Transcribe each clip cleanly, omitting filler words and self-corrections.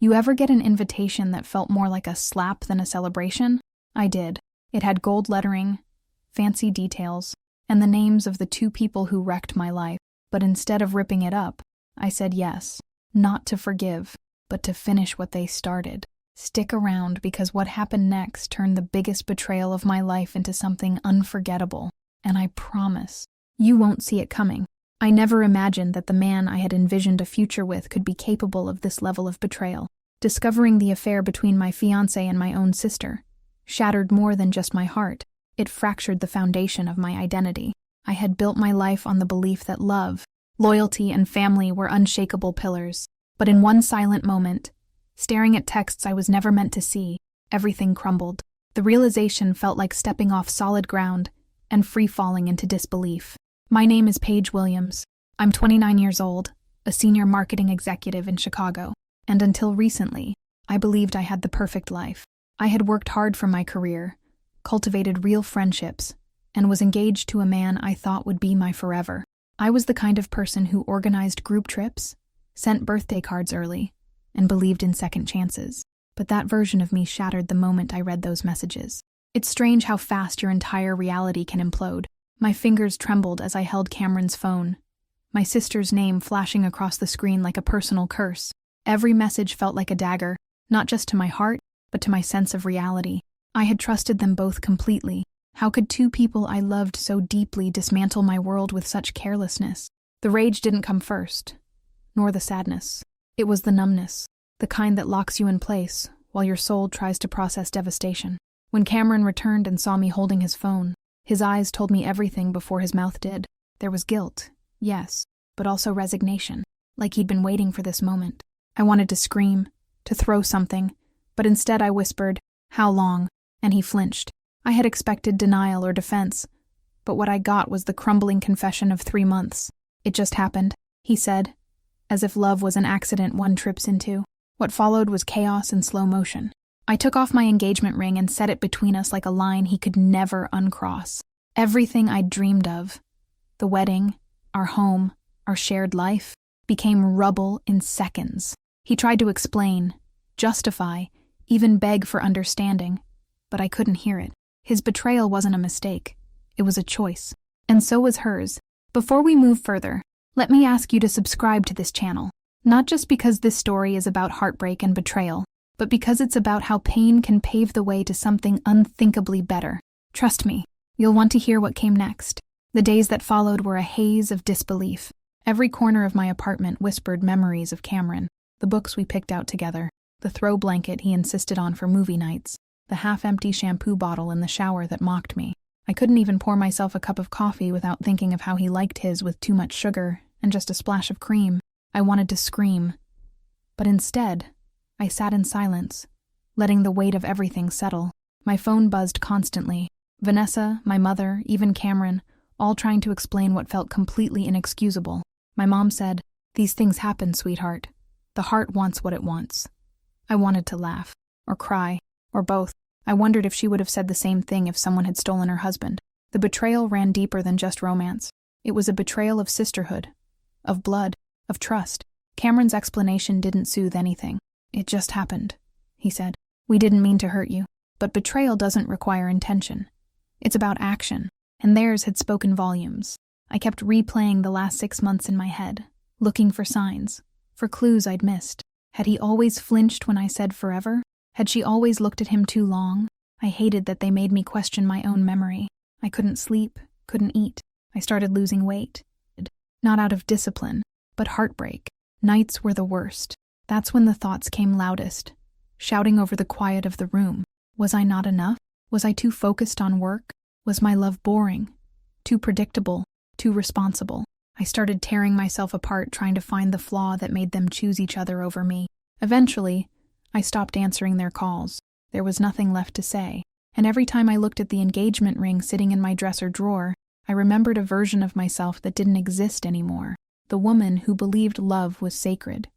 You ever get an invitation that felt more like a slap than a celebration? I did. It had gold lettering, fancy details, and the names of the two people who wrecked my life. But instead of ripping it up, I said yes, not to forgive, but to finish what they started. Stick around, because what happened next turned the biggest betrayal of my life into something unforgettable, and I promise, you won't see it coming. I never imagined that the man I had envisioned a future with could be capable of this level of betrayal. Discovering the affair between my fiancé and my own sister shattered more than just my heart. It fractured the foundation of my identity. I had built my life on the belief that love, loyalty, and family were unshakable pillars. But in one silent moment, staring at texts I was never meant to see, everything crumbled. The realization felt like stepping off solid ground and free-falling into disbelief. My name is Paige Williams. I'm 29 years old, a senior marketing executive in Chicago, and until recently, I believed I had the perfect life. I had worked hard for my career, cultivated real friendships, and was engaged to a man I thought would be my forever. I was the kind of person who organized group trips, sent birthday cards early, and believed in second chances. But that version of me shattered the moment I read those messages. It's strange how fast your entire reality can implode. My fingers trembled as I held Cameron's phone, my sister's name flashing across the screen like a personal curse. Every message felt like a dagger, not just to my heart, but to my sense of reality. I had trusted them both completely. How could two people I loved so deeply dismantle my world with such carelessness? The rage didn't come first, nor the sadness. It was the numbness, the kind that locks you in place while your soul tries to process devastation. When Cameron returned and saw me holding his phone, his eyes told me everything before his mouth did. There was guilt, yes, but also resignation, like he'd been waiting for this moment. I wanted to scream, to throw something, but instead I whispered, "How long?" and he flinched. I had expected denial or defense, but what I got was the crumbling confession of 3 months. "It just happened," he said, as if love was an accident one trips into. What followed was chaos in slow motion. I took off my engagement ring and set it between us like a line he could never uncross. Everything I'd dreamed of, the wedding, our home, our shared life, became rubble in seconds. He tried to explain, justify, even beg for understanding, but I couldn't hear it. His betrayal wasn't a mistake. It was a choice. And so was hers. Before we move further, let me ask you to subscribe to this channel, not just because this story is about heartbreak and betrayal, but because it's about how pain can pave the way to something unthinkably better. Trust me, you'll want to hear what came next. The days that followed were a haze of disbelief. Every corner of my apartment whispered memories of Cameron, the books we picked out together, the throw blanket he insisted on for movie nights, the half-empty shampoo bottle in the shower that mocked me. I couldn't even pour myself a cup of coffee without thinking of how he liked his with too much sugar and just a splash of cream. I wanted to scream. But instead, I sat in silence, letting the weight of everything settle. My phone buzzed constantly. Vanessa, my mother, even Cameron, all trying to explain what felt completely inexcusable. My mom said, "These things happen, sweetheart. The heart wants what it wants." I wanted to laugh, or cry, or both. I wondered if she would have said the same thing if someone had stolen her husband. The betrayal ran deeper than just romance. It was a betrayal of sisterhood, of blood, of trust. Cameron's explanation didn't soothe anything. "It just happened," he said. "We didn't mean to hurt you." But betrayal doesn't require intention. It's about action, and theirs had spoken volumes. I kept replaying the last 6 months in my head, looking for signs, for clues I'd missed. Had he always flinched when I said forever? Had she always looked at him too long? I hated that they made me question my own memory. I couldn't sleep, couldn't eat. I started losing weight. Not out of discipline, but heartbreak. Nights were the worst. That's when the thoughts came loudest, shouting over the quiet of the room. Was I not enough? Was I too focused on work? Was my love boring? Too predictable? Too responsible? I started tearing myself apart trying to find the flaw that made them choose each other over me. Eventually, I stopped answering their calls. There was nothing left to say. And every time I looked at the engagement ring sitting in my dresser drawer, I remembered a version of myself that didn't exist anymore. The woman who believed love was sacred,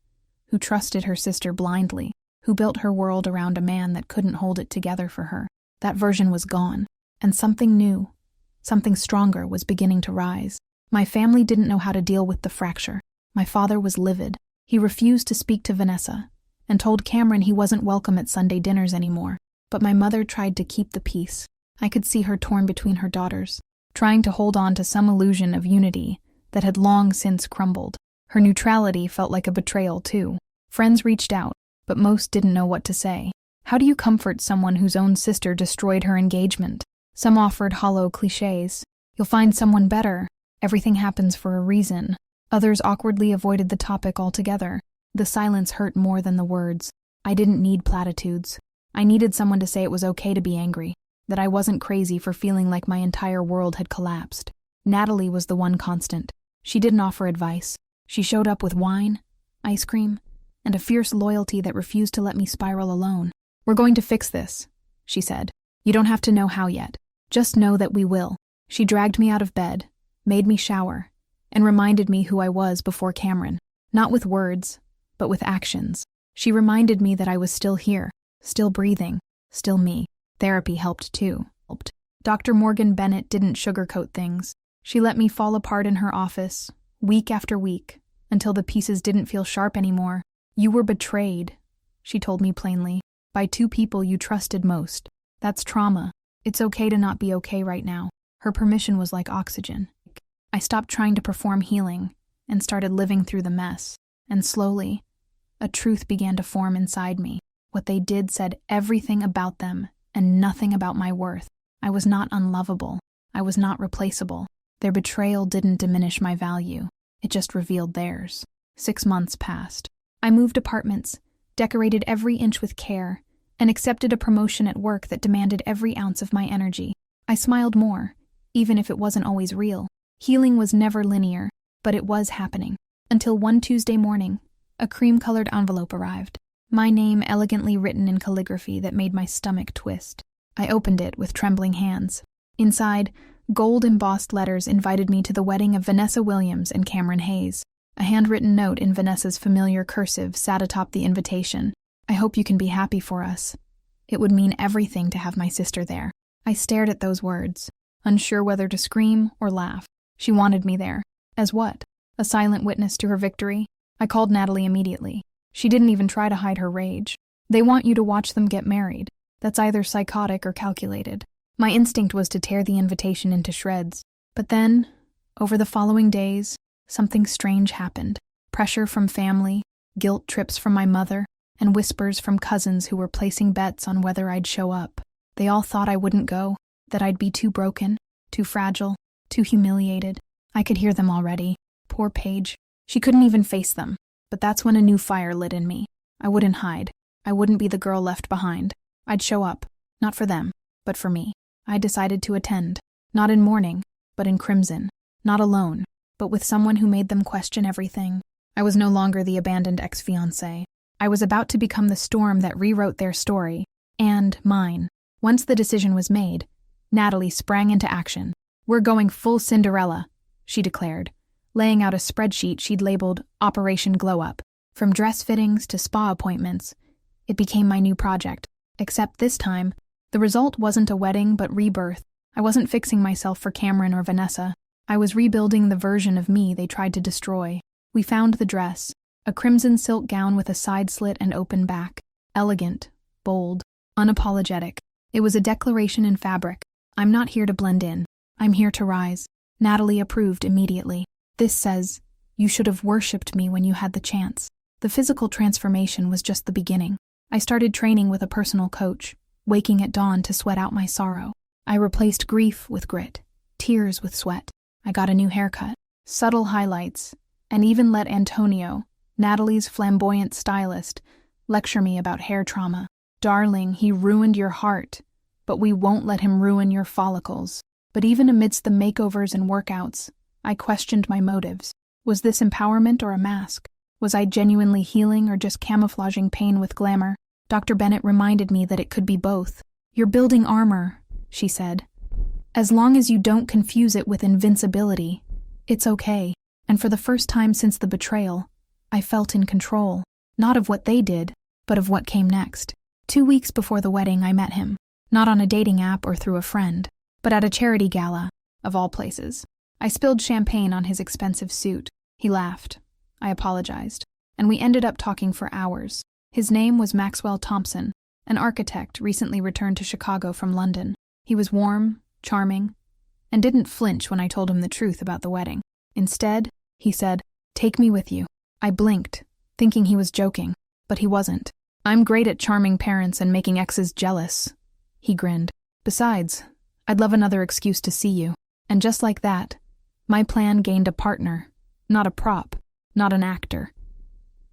who trusted her sister blindly, who built her world around a man that couldn't hold it together for her. That version was gone, and something new, something stronger was beginning to rise. My family didn't know how to deal with the fracture. My father was livid. He refused to speak to Vanessa, and told Cameron he wasn't welcome at Sunday dinners anymore. But my mother tried to keep the peace. I could see her torn between her daughters, trying to hold on to some illusion of unity that had long since crumbled. Her neutrality felt like a betrayal, too. Friends reached out, but most didn't know what to say. How do you comfort someone whose own sister destroyed her engagement? Some offered hollow cliches. You'll find someone better. Everything happens for a reason. Others awkwardly avoided the topic altogether. The silence hurt more than the words. I didn't need platitudes. I needed someone to say it was okay to be angry, that I wasn't crazy for feeling like my entire world had collapsed. Natalie was the one constant. She didn't offer advice. She showed up with wine, ice cream, and a fierce loyalty that refused to let me spiral alone. "We're going to fix this," she said. "You don't have to know how yet. Just know that we will." She dragged me out of bed, made me shower, and reminded me who I was before Cameron. Not with words, but with actions. She reminded me that I was still here, still breathing, still me. Therapy helped too. Dr. Morgan Bennett didn't sugarcoat things. She let me fall apart in her office, week after week, until the pieces didn't feel sharp anymore. "You were betrayed," she told me plainly, "by two people you trusted most. That's trauma. It's okay to not be okay right now." Her permission was like oxygen. I stopped trying to perform healing and started living through the mess. And slowly, a truth began to form inside me. What they did said everything about them and nothing about my worth. I was not unlovable. I was not replaceable. Their betrayal didn't diminish my value. It just revealed theirs. 6 months passed. I moved apartments, decorated every inch with care, and accepted a promotion at work that demanded every ounce of my energy. I smiled more, even if it wasn't always real. Healing was never linear, but it was happening. Until one Tuesday morning, a cream-colored envelope arrived. My name elegantly written in calligraphy that made my stomach twist. I opened it with trembling hands. Inside, gold-embossed letters invited me to the wedding of Vanessa Williams and Cameron Hayes. A handwritten note in Vanessa's familiar cursive sat atop the invitation. "I hope you can be happy for us." It would mean everything to have my sister there. I stared at those words, unsure whether to scream or laugh. She wanted me there. As what? A silent witness to her victory? I called Natalie immediately. She didn't even try to hide her rage. "They want you to watch them get married. That's either psychotic or calculated." My instinct was to tear the invitation into shreds. But then, over the following days, something strange happened. Pressure from family, guilt trips from my mother, and whispers from cousins who were placing bets on whether I'd show up. They all thought I wouldn't go, that I'd be too broken, too fragile, too humiliated. I could hear them already. Poor Paige. She couldn't even face them. But that's when a new fire lit in me. I wouldn't hide. I wouldn't be the girl left behind. I'd show up. Not for them, but for me. I decided to attend. Not in mourning, but in crimson. Not alone, but with someone who made them question everything. I was no longer the abandoned ex-fiancé. I was about to become the storm that rewrote their story, and mine. Once the decision was made, Natalie sprang into action. "We're going full Cinderella," she declared, laying out a spreadsheet she'd labeled Operation Glow Up. From dress fittings to spa appointments, it became my new project. Except this time, the result wasn't a wedding but rebirth. I wasn't fixing myself for Cameron or Vanessa. I was rebuilding the version of me they tried to destroy. We found the dress, a crimson silk gown with a side slit and open back. Elegant, bold, unapologetic. It was a declaration in fabric. I'm not here to blend in. I'm here to rise. Natalie approved immediately. "This says, you should have worshipped me when you had the chance." The physical transformation was just the beginning. I started training with a personal coach, waking at dawn to sweat out my sorrow. I replaced grief with grit, tears with sweat. I got a new haircut, subtle highlights, and even let Antonio, Natalie's flamboyant stylist, lecture me about hair trauma. "Darling, he ruined your heart, but we won't let him ruin your follicles." But even amidst the makeovers and workouts, I questioned my motives. Was this empowerment or a mask? Was I genuinely healing or just camouflaging pain with glamour? Dr. Bennett reminded me that it could be both. "You're building armor," she said. "As long as you don't confuse it with invincibility, it's okay." And for the first time since the betrayal, I felt in control, not of what they did, but of what came next. 2 weeks before the wedding, I met him, not on a dating app or through a friend, but at a charity gala, of all places. I spilled champagne on his expensive suit. He laughed. I apologized. And we ended up talking for hours. His name was Maxwell Thompson, an architect recently returned to Chicago from London. He was warm, charming, and didn't flinch when I told him the truth about the wedding. Instead, he said, "Take me with you." I blinked, thinking he was joking, but he wasn't. "I'm great at charming parents and making exes jealous," he grinned. "Besides, I'd love another excuse to see you." And just like that, my plan gained a partner, not a prop, not an actor,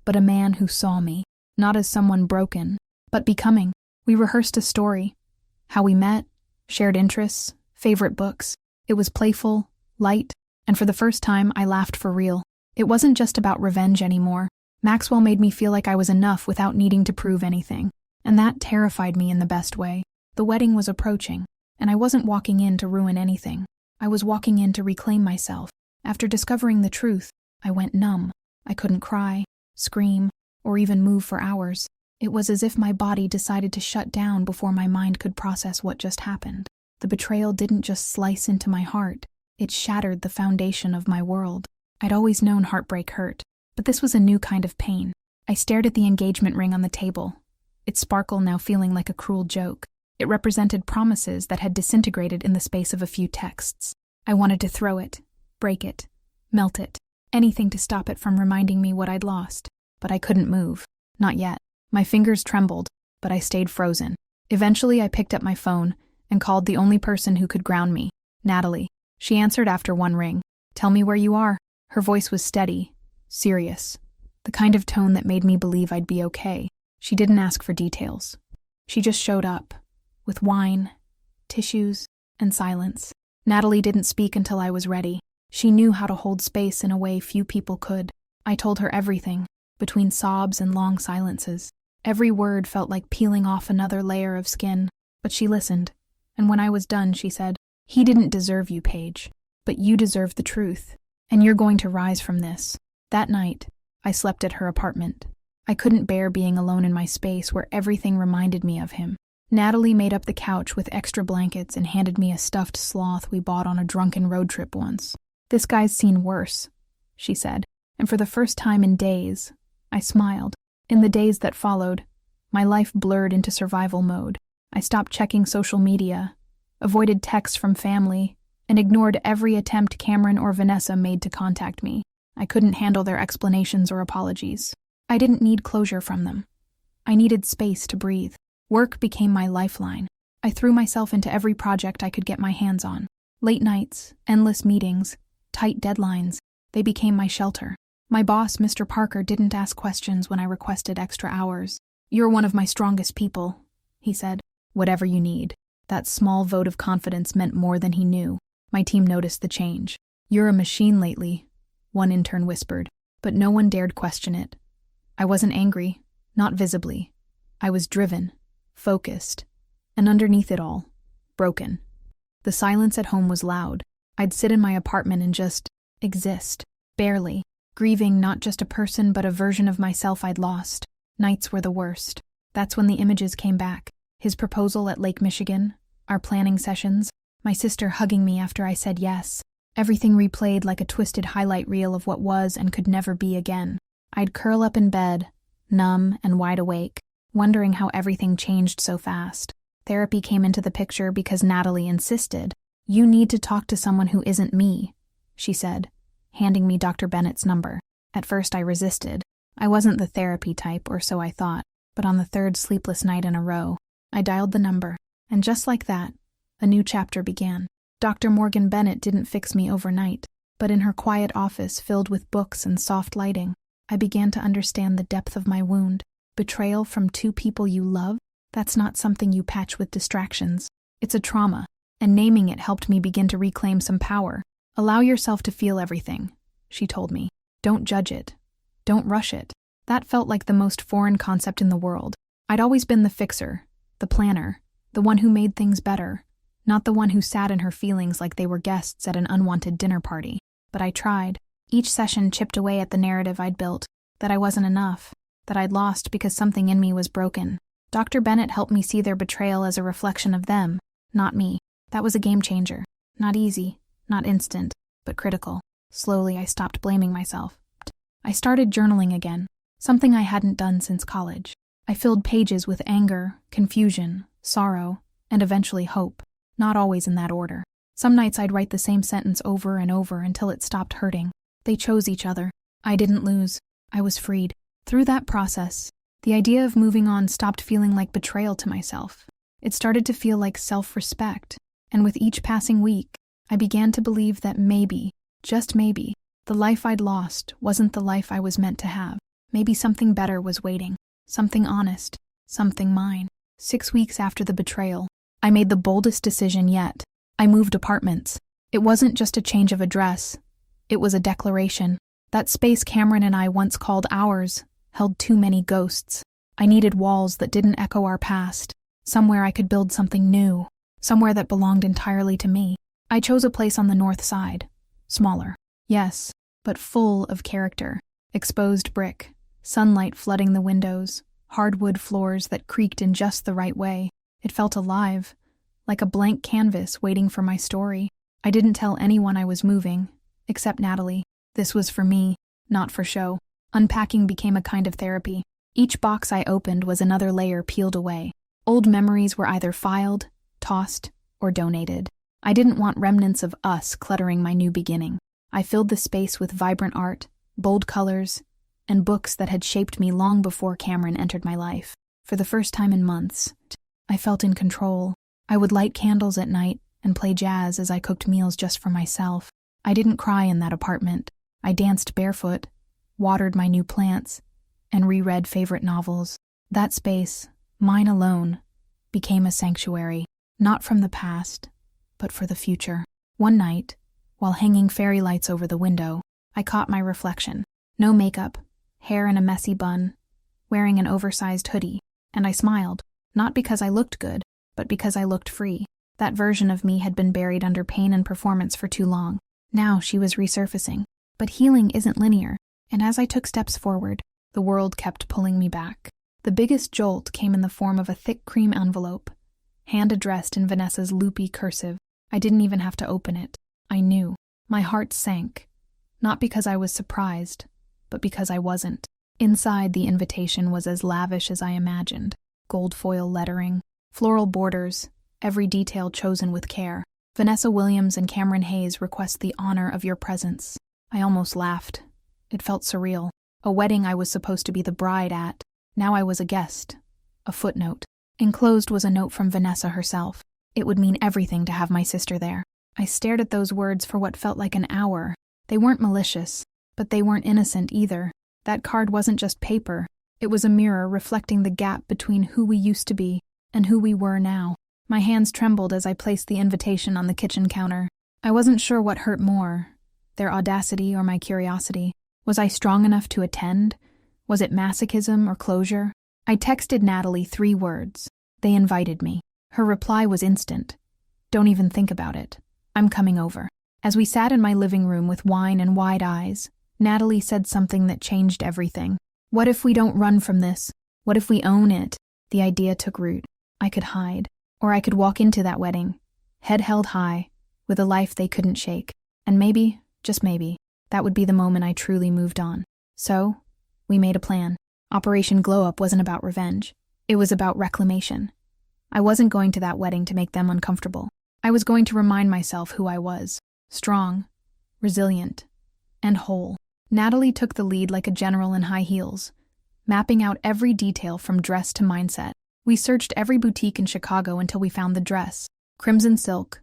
but a man who saw me, not as someone broken, but becoming. We rehearsed a story, how we met, shared interests, favorite books. It was playful, light, and for the first time, I laughed for real. It wasn't just about revenge anymore. Maxwell made me feel like I was enough without needing to prove anything, and that terrified me in the best way. The wedding was approaching, and I wasn't walking in to ruin anything. I was walking in to reclaim myself. After discovering the truth, I went numb. I couldn't cry, scream, or even move for hours. It was as if my body decided to shut down before my mind could process what just happened. The betrayal didn't just slice into my heart, it shattered the foundation of my world. I'd always known heartbreak hurt, but this was a new kind of pain. I stared at the engagement ring on the table, its sparkle now feeling like a cruel joke. It represented promises that had disintegrated in the space of a few texts. I wanted to throw it, break it, melt it, anything to stop it from reminding me what I'd lost. But I couldn't move. Not yet. My fingers trembled, but I stayed frozen. Eventually, I picked up my phone and called the only person who could ground me, Natalie. She answered after one ring. "Tell me where you are." Her voice was steady, serious, the kind of tone that made me believe I'd be okay. She didn't ask for details. She just showed up, with wine, tissues, and silence. Natalie didn't speak until I was ready. She knew how to hold space in a way few people could. I told her everything, between sobs and long silences. Every word felt like peeling off another layer of skin, but she listened, and when I was done, she said, "He didn't deserve you, Paige, but you deserve the truth, and you're going to rise from this." That night, I slept at her apartment. I couldn't bear being alone in my space where everything reminded me of him. Natalie made up the couch with extra blankets and handed me a stuffed sloth we bought on a drunken road trip once. "This guy's seen worse," she said, and for the first time in days, I smiled. In the days that followed, my life blurred into survival mode. I stopped checking social media, avoided texts from family, and ignored every attempt Cameron or Vanessa made to contact me. I couldn't handle their explanations or apologies. I didn't need closure from them. I needed space to breathe. Work became my lifeline. I threw myself into every project I could get my hands on. Late nights, endless meetings, tight deadlines, they became my shelter. My boss, Mr. Parker, didn't ask questions when I requested extra hours. "You're one of my strongest people," he said. "Whatever you need." That small vote of confidence meant more than he knew. My team noticed the change. "You're a machine lately," one intern whispered, but no one dared question it. I wasn't angry, not visibly. I was driven, focused, and underneath it all, broken. The silence at home was loud. I'd sit in my apartment and just exist, barely, grieving not just a person but a version of myself I'd lost. Nights were the worst. That's when the images came back. His proposal at Lake Michigan, our planning sessions, my sister hugging me after I said yes. Everything replayed like a twisted highlight reel of what was and could never be again. I'd curl up in bed, numb and wide awake, wondering how everything changed so fast. Therapy came into the picture because Natalie insisted. "You need to talk to someone who isn't me," she said, handing me Dr. Bennett's number. At first I resisted. I wasn't the therapy type, or so I thought, but on the third sleepless night in a row, I dialed the number, and just like that, a new chapter began. Dr. Morgan Bennett didn't fix me overnight, but in her quiet office filled with books and soft lighting, I began to understand the depth of my wound. Betrayal from two people you love? That's not something you patch with distractions. It's a trauma, and naming it helped me begin to reclaim some power. "Allow yourself to feel everything," she told me. "Don't judge it. Don't rush it." That felt like the most foreign concept in the world. I'd always been the fixer, the planner, the one who made things better, not the one who sat in her feelings like they were guests at an unwanted dinner party. But I tried. Each session chipped away at the narrative I'd built, that I wasn't enough, that I'd lost because something in me was broken. Dr. Bennett helped me see their betrayal as a reflection of them, not me. That was a game changer. Not easy, not instant, but critical. Slowly, I stopped blaming myself. I started journaling again, something I hadn't done since college. I filled pages with anger, confusion, sorrow, and eventually hope, not always in that order. Some nights I'd write the same sentence over and over until it stopped hurting. They chose each other. I didn't lose. I was freed. Through that process, the idea of moving on stopped feeling like betrayal to myself. It started to feel like self-respect, and with each passing week, I began to believe that maybe, just maybe, the life I'd lost wasn't the life I was meant to have. Maybe something better was waiting. Something honest. Something mine. 6 weeks after the betrayal, I made the boldest decision yet. I moved apartments. It wasn't just a change of address. It was a declaration. That space Cameron and I once called ours held too many ghosts. I needed walls that didn't echo our past. Somewhere I could build something new. Somewhere that belonged entirely to me. I chose a place on the north side. Smaller. Yes, but full of character. Exposed brick. Sunlight flooding the windows. Hardwood floors that creaked in just the right way. It felt alive. Like a blank canvas waiting for my story. I didn't tell anyone I was moving, except Natalie. This was for me, not for show. Unpacking became a kind of therapy. Each box I opened was another layer peeled away. Old memories were either filed, tossed, or donated. I didn't want remnants of us cluttering my new beginning. I filled the space with vibrant art, bold colors, and books that had shaped me long before Cameron entered my life. For the first time in months, I felt in control. I would light candles at night and play jazz as I cooked meals just for myself. I didn't cry in that apartment. I danced barefoot, watered my new plants, and reread favorite novels. That space, mine alone, became a sanctuary, not from the past, but for the future. One night, while hanging fairy lights over the window, I caught my reflection. No makeup, hair in a messy bun, wearing an oversized hoodie, and I smiled, not because I looked good, but because I looked free. That version of me had been buried under pain and performance for too long. Now she was resurfacing. But healing isn't linear, and as I took steps forward, the world kept pulling me back. The biggest jolt came in the form of a thick cream envelope, hand-addressed in Vanessa's loopy cursive. I didn't even have to open it. I knew. My heart sank. Not because I was surprised, but because I wasn't. Inside, the invitation was as lavish as I imagined. Gold foil lettering, floral borders, every detail chosen with care. Vanessa Williams and Cameron Hayes request the honor of your presence. I almost laughed. It felt surreal. A wedding I was supposed to be the bride at. Now I was a guest. A footnote. Enclosed was a note from Vanessa herself. It would mean everything to have my sister there. I stared at those words for what felt like an hour. They weren't malicious, but they weren't innocent either. That card wasn't just paper. It was a mirror reflecting the gap between who we used to be and who we were now. My hands trembled as I placed the invitation on the kitchen counter. I wasn't sure what hurt more, their audacity or my curiosity. Was I strong enough to attend? Was it masochism or closure? I texted Natalie 3 words. They invited me. Her reply was instant. Don't even think about it. I'm coming over. As we sat in my living room with wine and wide eyes, Natalie said something that changed everything. What if we don't run from this? What if we own it? The idea took root. I could hide. Or I could walk into that wedding, head held high, with a life they couldn't shake. And maybe, just maybe, that would be the moment I truly moved on. So, we made a plan. Operation Glow Up wasn't about revenge. It was about reclamation. I wasn't going to that wedding to make them uncomfortable. I was going to remind myself who I was. Strong, resilient, and whole. Natalie took the lead like a general in high heels, mapping out every detail from dress to mindset. We searched every boutique in Chicago until we found the dress. Crimson silk,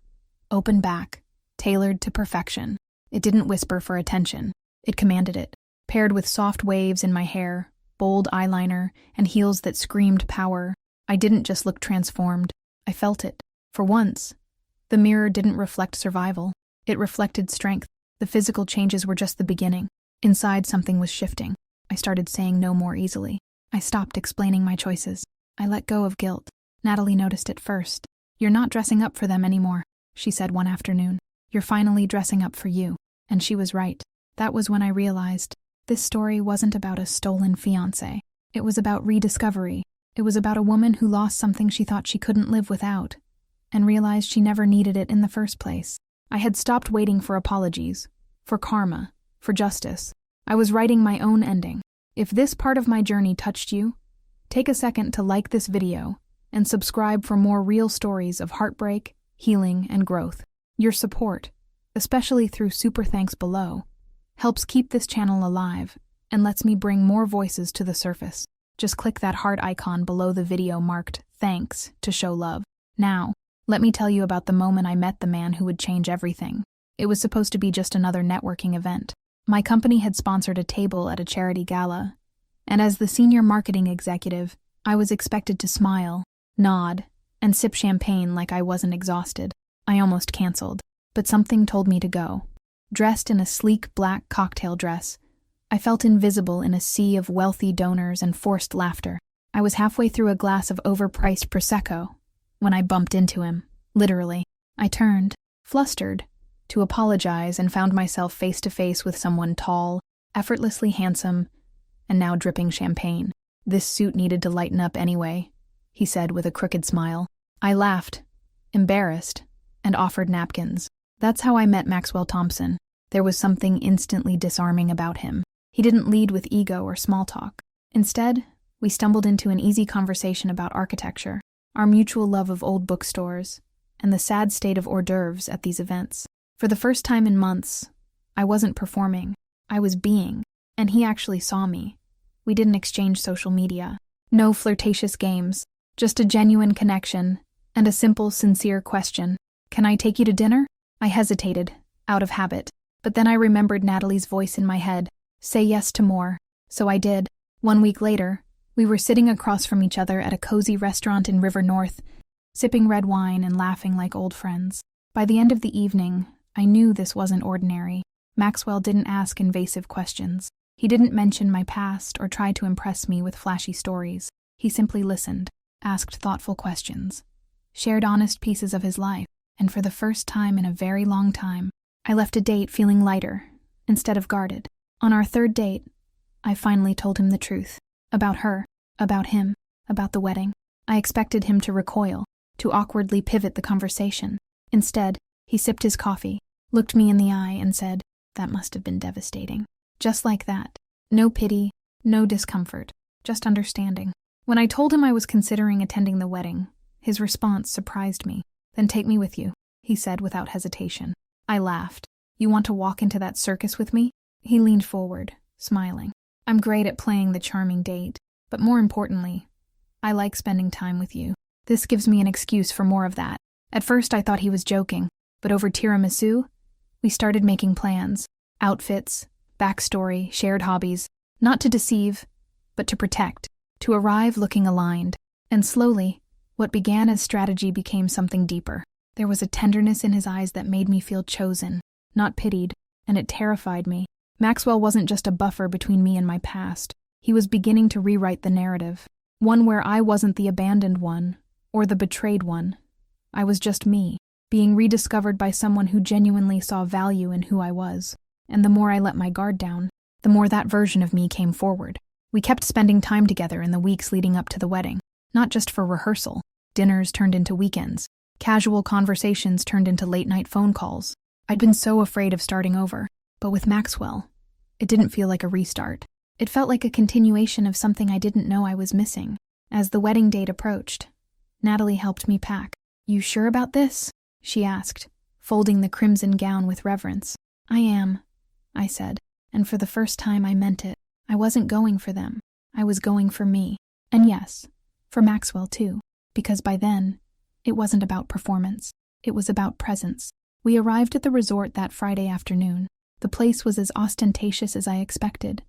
open back, tailored to perfection. It didn't whisper for attention. It commanded it. Paired with soft waves in my hair, bold eyeliner, and heels that screamed power, I didn't just look transformed. I felt it. For once, the mirror didn't reflect survival. It reflected strength. The physical changes were just the beginning. Inside, something was shifting. I started saying no more easily. I stopped explaining my choices. I let go of guilt. Natalie noticed it first. You're not dressing up for them anymore, she said one afternoon. You're finally dressing up for you. And she was right. That was when I realized this story wasn't about a stolen fiancé. It was about rediscovery. It was about a woman who lost something she thought she couldn't live without, and realized she never needed it in the first place. I had stopped waiting for apologies, for karma, for justice. I was writing my own ending. If this part of my journey touched you, Take a second to like this video and subscribe for more real stories of heartbreak, healing, and growth. Your support, especially through super thanks below, helps keep this channel alive and lets me bring more voices to the surface. Just click that heart icon below the video marked "Thanks" to show love. Now, let me tell you about the moment I met the man who would change everything. It was supposed to be just another networking event. My company had sponsored a table at a charity gala, and as the senior marketing executive, I was expected to smile, nod, and sip champagne like I wasn't exhausted. I almost canceled, but something told me to go. Dressed in a sleek black cocktail dress, I felt invisible in a sea of wealthy donors and forced laughter. I was halfway through a glass of overpriced Prosecco when I bumped into him, literally. I turned, flustered, to apologize and found myself face to face with someone tall, effortlessly handsome, and now dripping champagne. "This suit needed to lighten up anyway," he said with a crooked smile. I laughed, embarrassed, and offered napkins. That's how I met Maxwell Thompson. There was something instantly disarming about him. He didn't lead with ego or small talk. Instead, we stumbled into an easy conversation about architecture, our mutual love of old bookstores, and the sad state of hors d'oeuvres at these events. For the first time in months, I wasn't performing, I was being, and he actually saw me. We didn't exchange social media. No flirtatious games, just a genuine connection, and a simple, sincere question. "Can I take you to dinner?" I hesitated, out of habit, but then I remembered Natalie's voice in my head. Say yes to more. So I did. 1 week later, we were sitting across from each other at a cozy restaurant in River North, sipping red wine and laughing like old friends. By the end of the evening, I knew this wasn't ordinary. Maxwell didn't ask invasive questions. He didn't mention my past or try to impress me with flashy stories. He simply listened, asked thoughtful questions, shared honest pieces of his life, and for the first time in a very long time, I left a date feeling lighter, instead of guarded. On our third date, I finally told him the truth. About her, about him, about the wedding. I expected him to recoil, to awkwardly pivot the conversation. Instead, he sipped his coffee, looked me in the eye, and said, "That must have been devastating." Just like that. No pity, no discomfort, just understanding. When I told him I was considering attending the wedding, his response surprised me. "Then take me with you," he said without hesitation. I laughed. "You want to walk into that circus with me?" He leaned forward, smiling. "I'm great at playing the charming date, but more importantly, I like spending time with you. This gives me an excuse for more of that." At first I thought he was joking, but over tiramisu, we started making plans. Outfits, backstory, shared hobbies, not to deceive, but to protect, to arrive looking aligned. And slowly, what began as strategy became something deeper. There was a tenderness in his eyes that made me feel chosen, not pitied, and it terrified me. Maxwell wasn't just a buffer between me and my past. He was beginning to rewrite the narrative, one where I wasn't the abandoned one, or the betrayed one. I was just me, being rediscovered by someone who genuinely saw value in who I was. And the more I let my guard down, the more that version of me came forward. We kept spending time together in the weeks leading up to the wedding, not just for rehearsal. Dinners turned into weekends. Casual conversations turned into late-night phone calls. I'd been so afraid of starting over, but with Maxwell, it didn't feel like a restart. It felt like a continuation of something I didn't know I was missing. As the wedding date approached, Natalie helped me pack. "You sure about this?" she asked, folding the crimson gown with reverence. "I am," I said, and for the first time I meant it. I wasn't going for them. I was going for me. And yes, for Maxwell too, because by then, it wasn't about performance. It was about presence. We arrived at the resort that Friday afternoon. The place was as ostentatious as I expected.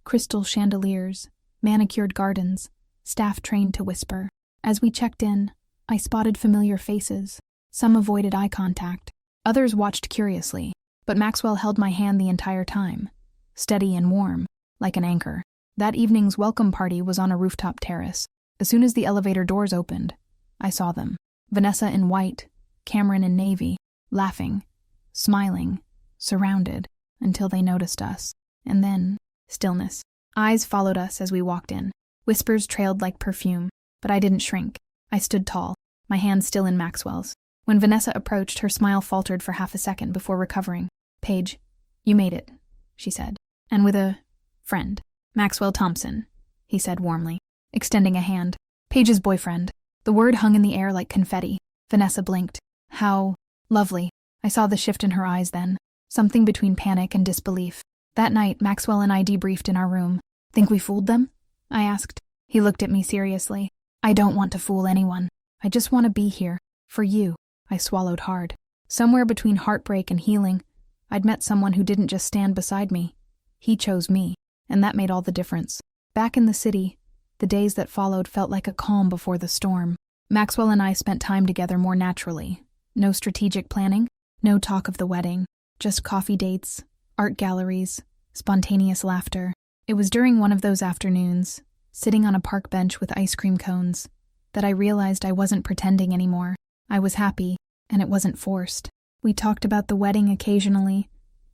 Crystal chandeliers, manicured gardens, staff trained to whisper. As we checked in, I spotted familiar faces. Some avoided eye contact. Others watched curiously, but Maxwell held my hand the entire time, steady and warm, like an anchor. That evening's welcome party was on a rooftop terrace. As soon as the elevator doors opened, I saw them. Vanessa in white, Cameron in navy, laughing, smiling, surrounded, until they noticed us. And then, stillness. Eyes followed us as we walked in. Whispers trailed like perfume, but I didn't shrink. I stood tall, my hand still in Maxwell's. When Vanessa approached, her smile faltered for half a second before recovering. "Paige, you made it," she said. "And with a friend. Maxwell Thompson," he said warmly. extending a hand. Paige's boyfriend. The word hung in the air like confetti. Vanessa blinked. How lovely. I saw the shift in her eyes then. Something between panic and disbelief. That night, Maxwell and I debriefed in our room. Think we fooled them? I asked. He looked at me seriously. I don't want to fool anyone. I just want to be here. For you. I swallowed hard. Somewhere between heartbreak and healing, I'd met someone who didn't just stand beside me. He chose me, and that made all the difference. Back in the city, the days that followed felt like a calm before the storm. Maxwell and I spent time together more naturally. No strategic planning, no talk of the wedding, just coffee dates, art galleries, spontaneous laughter. It was during one of those afternoons, sitting on a park bench with ice cream cones, that I realized I wasn't pretending anymore. I was happy, and it wasn't forced. We talked about the wedding occasionally,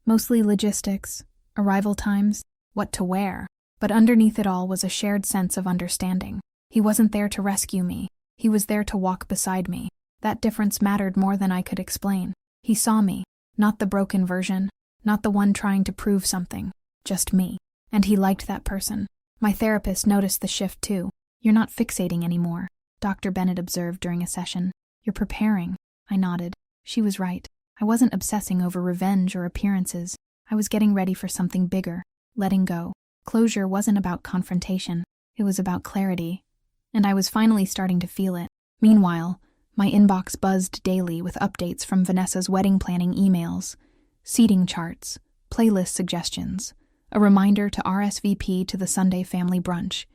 mostly logistics, arrival times, what to wear. But underneath it all was a shared sense of understanding. He wasn't there to rescue me. He was there to walk beside me. That difference mattered more than I could explain. He saw me, not the broken version, not the one trying to prove something, just me. And he liked that person. My therapist noticed the shift too. You're not fixating anymore, Dr. Bennett observed during a session. You're preparing. I nodded. She was right. I wasn't obsessing over revenge or appearances. I was getting ready for something bigger, letting go. Closure wasn't about confrontation. It was about clarity. And I was finally starting to feel it. Meanwhile, my inbox buzzed daily with updates from Vanessa's wedding planning emails, seating charts, playlist suggestions, a reminder to RSVP to the Sunday family brunch.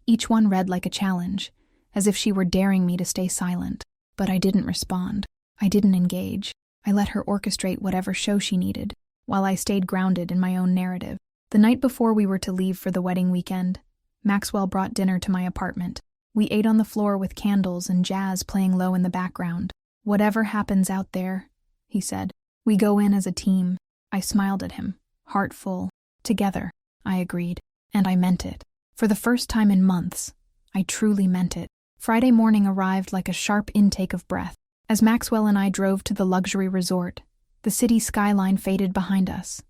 Each one read like a challenge, as if she were daring me to stay silent. But I didn't respond. I didn't engage. I let her orchestrate whatever show she needed, while I stayed grounded in my own narrative. The night before we were to leave for the wedding weekend, Maxwell brought dinner to my apartment. We ate on the floor with candles and jazz playing low in the background. Whatever happens out there, he said, we go in as a team. I smiled at him, heart full. Together, I agreed, and I meant it. For the first time in months, I truly meant it. Friday morning arrived like a sharp intake of breath. As Maxwell and I drove to the luxury resort, the city skyline faded behind us,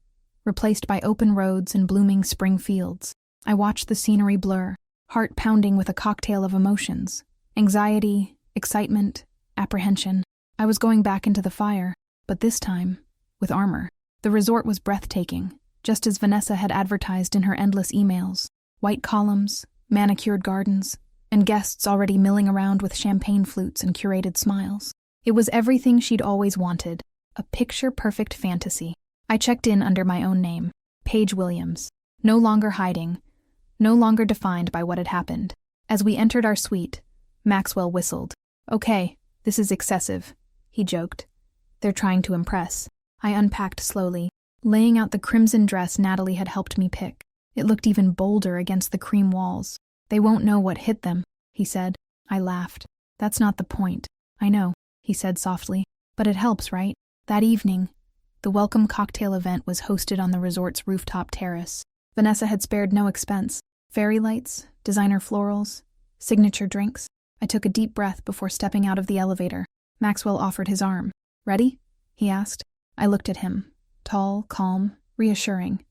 replaced by open roads and blooming spring fields. I watched the scenery blur, heart pounding with a cocktail of emotions. Anxiety, excitement, apprehension. I was going back into the fire, but this time, with armor. The resort was breathtaking, just as Vanessa had advertised in her endless emails. White columns, manicured gardens, and guests already milling around with champagne flutes and curated smiles. It was everything she'd always wanted, a picture-perfect fantasy. I checked in under my own name, Paige Williams, no longer hiding, no longer defined by what had happened. As we entered our suite, Maxwell whistled. Okay, this is excessive, he joked. They're trying to impress. I unpacked slowly, laying out the crimson dress Natalie had helped me pick. It looked even bolder against the cream walls. They won't know what hit them, he said. I laughed. That's not the point. I know, he said softly. But it helps, right? That evening, the welcome cocktail event was hosted on the resort's rooftop terrace. Vanessa had spared no expense. Fairy lights, designer florals, signature drinks. I took a deep breath before stepping out of the elevator. Maxwell offered his arm. Ready? He asked. I looked at him, tall, calm, reassuring,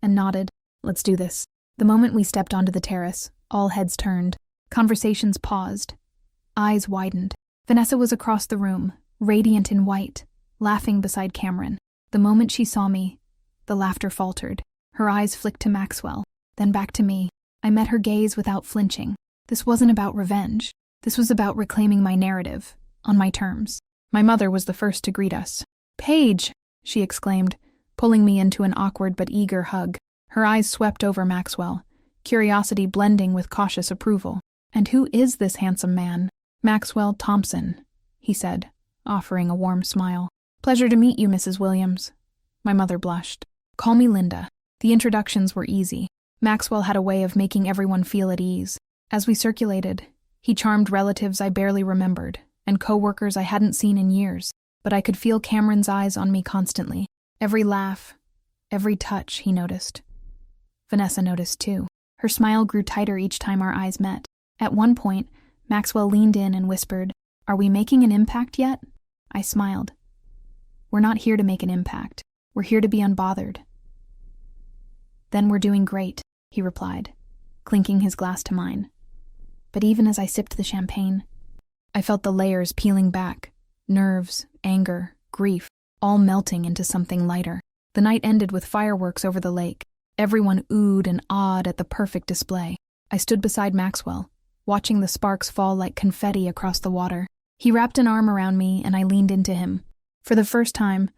and nodded. Let's do this. The moment we stepped onto the terrace, all heads turned. Conversations paused. Eyes widened. Vanessa was across the room, radiant in white, laughing beside Cameron. The moment she saw me, the laughter faltered. Her eyes flicked to Maxwell, then back to me. I met her gaze without flinching. This wasn't about revenge. This was about reclaiming my narrative, on my terms. My mother was the first to greet us. Paige, she exclaimed, pulling me into an awkward but eager hug. Her eyes swept over Maxwell, curiosity blending with cautious approval. And who is this handsome man? Maxwell Thompson, he said, offering a warm smile. Pleasure to meet you, Mrs. Williams. My mother blushed. Call me Linda. The introductions were easy. Maxwell had a way of making everyone feel at ease. As we circulated, he charmed relatives I barely remembered, and co-workers I hadn't seen in years. But I could feel Cameron's eyes on me constantly. Every laugh, every touch, he noticed. Vanessa noticed too. Her smile grew tighter each time our eyes met. At one point, Maxwell leaned in and whispered, Are we making an impact yet? I smiled. We're not here to make an impact. We're here to be unbothered. Then we're doing great, he replied, clinking his glass to mine. but even as I sipped the champagne, I felt the layers peeling back, nerves, anger, grief, all melting into something lighter. The night ended with fireworks over the lake. Everyone oohed and awed at the perfect display. I stood beside Maxwell, watching the sparks fall like confetti across the water. He wrapped an arm around me and I leaned into him. For the first time,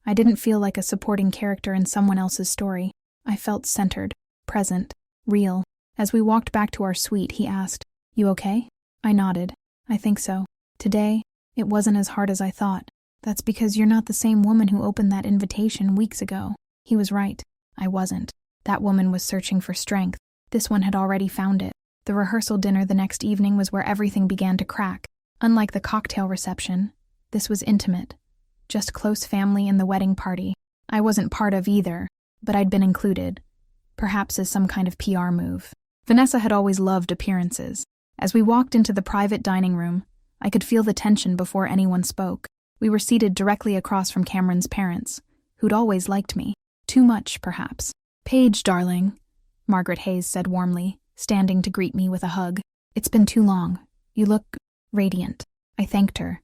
I didn't feel like a supporting character in someone else's story. I felt centered, present, real. As we walked back to our suite, he asked, "You okay?" I nodded. "I think so. Today, it wasn't as hard as I thought." "That's because you're not the same woman who opened that invitation weeks ago." He was right. I wasn't. That woman was searching for strength. This one had already found it. The rehearsal dinner the next evening was where everything began to crack. Unlike the cocktail reception, this was intimate. Just close family and the wedding party. I wasn't part of either, but I'd been included. Perhaps as some kind of PR move. Vanessa had always loved appearances. As we walked into the private dining room, I could feel the tension before anyone spoke. We were seated directly across from Cameron's parents, who'd always liked me. Too much, perhaps. "Paige, darling," Margaret Hayes said warmly, standing to greet me with a hug. "It's been too long. You look radiant." I thanked her,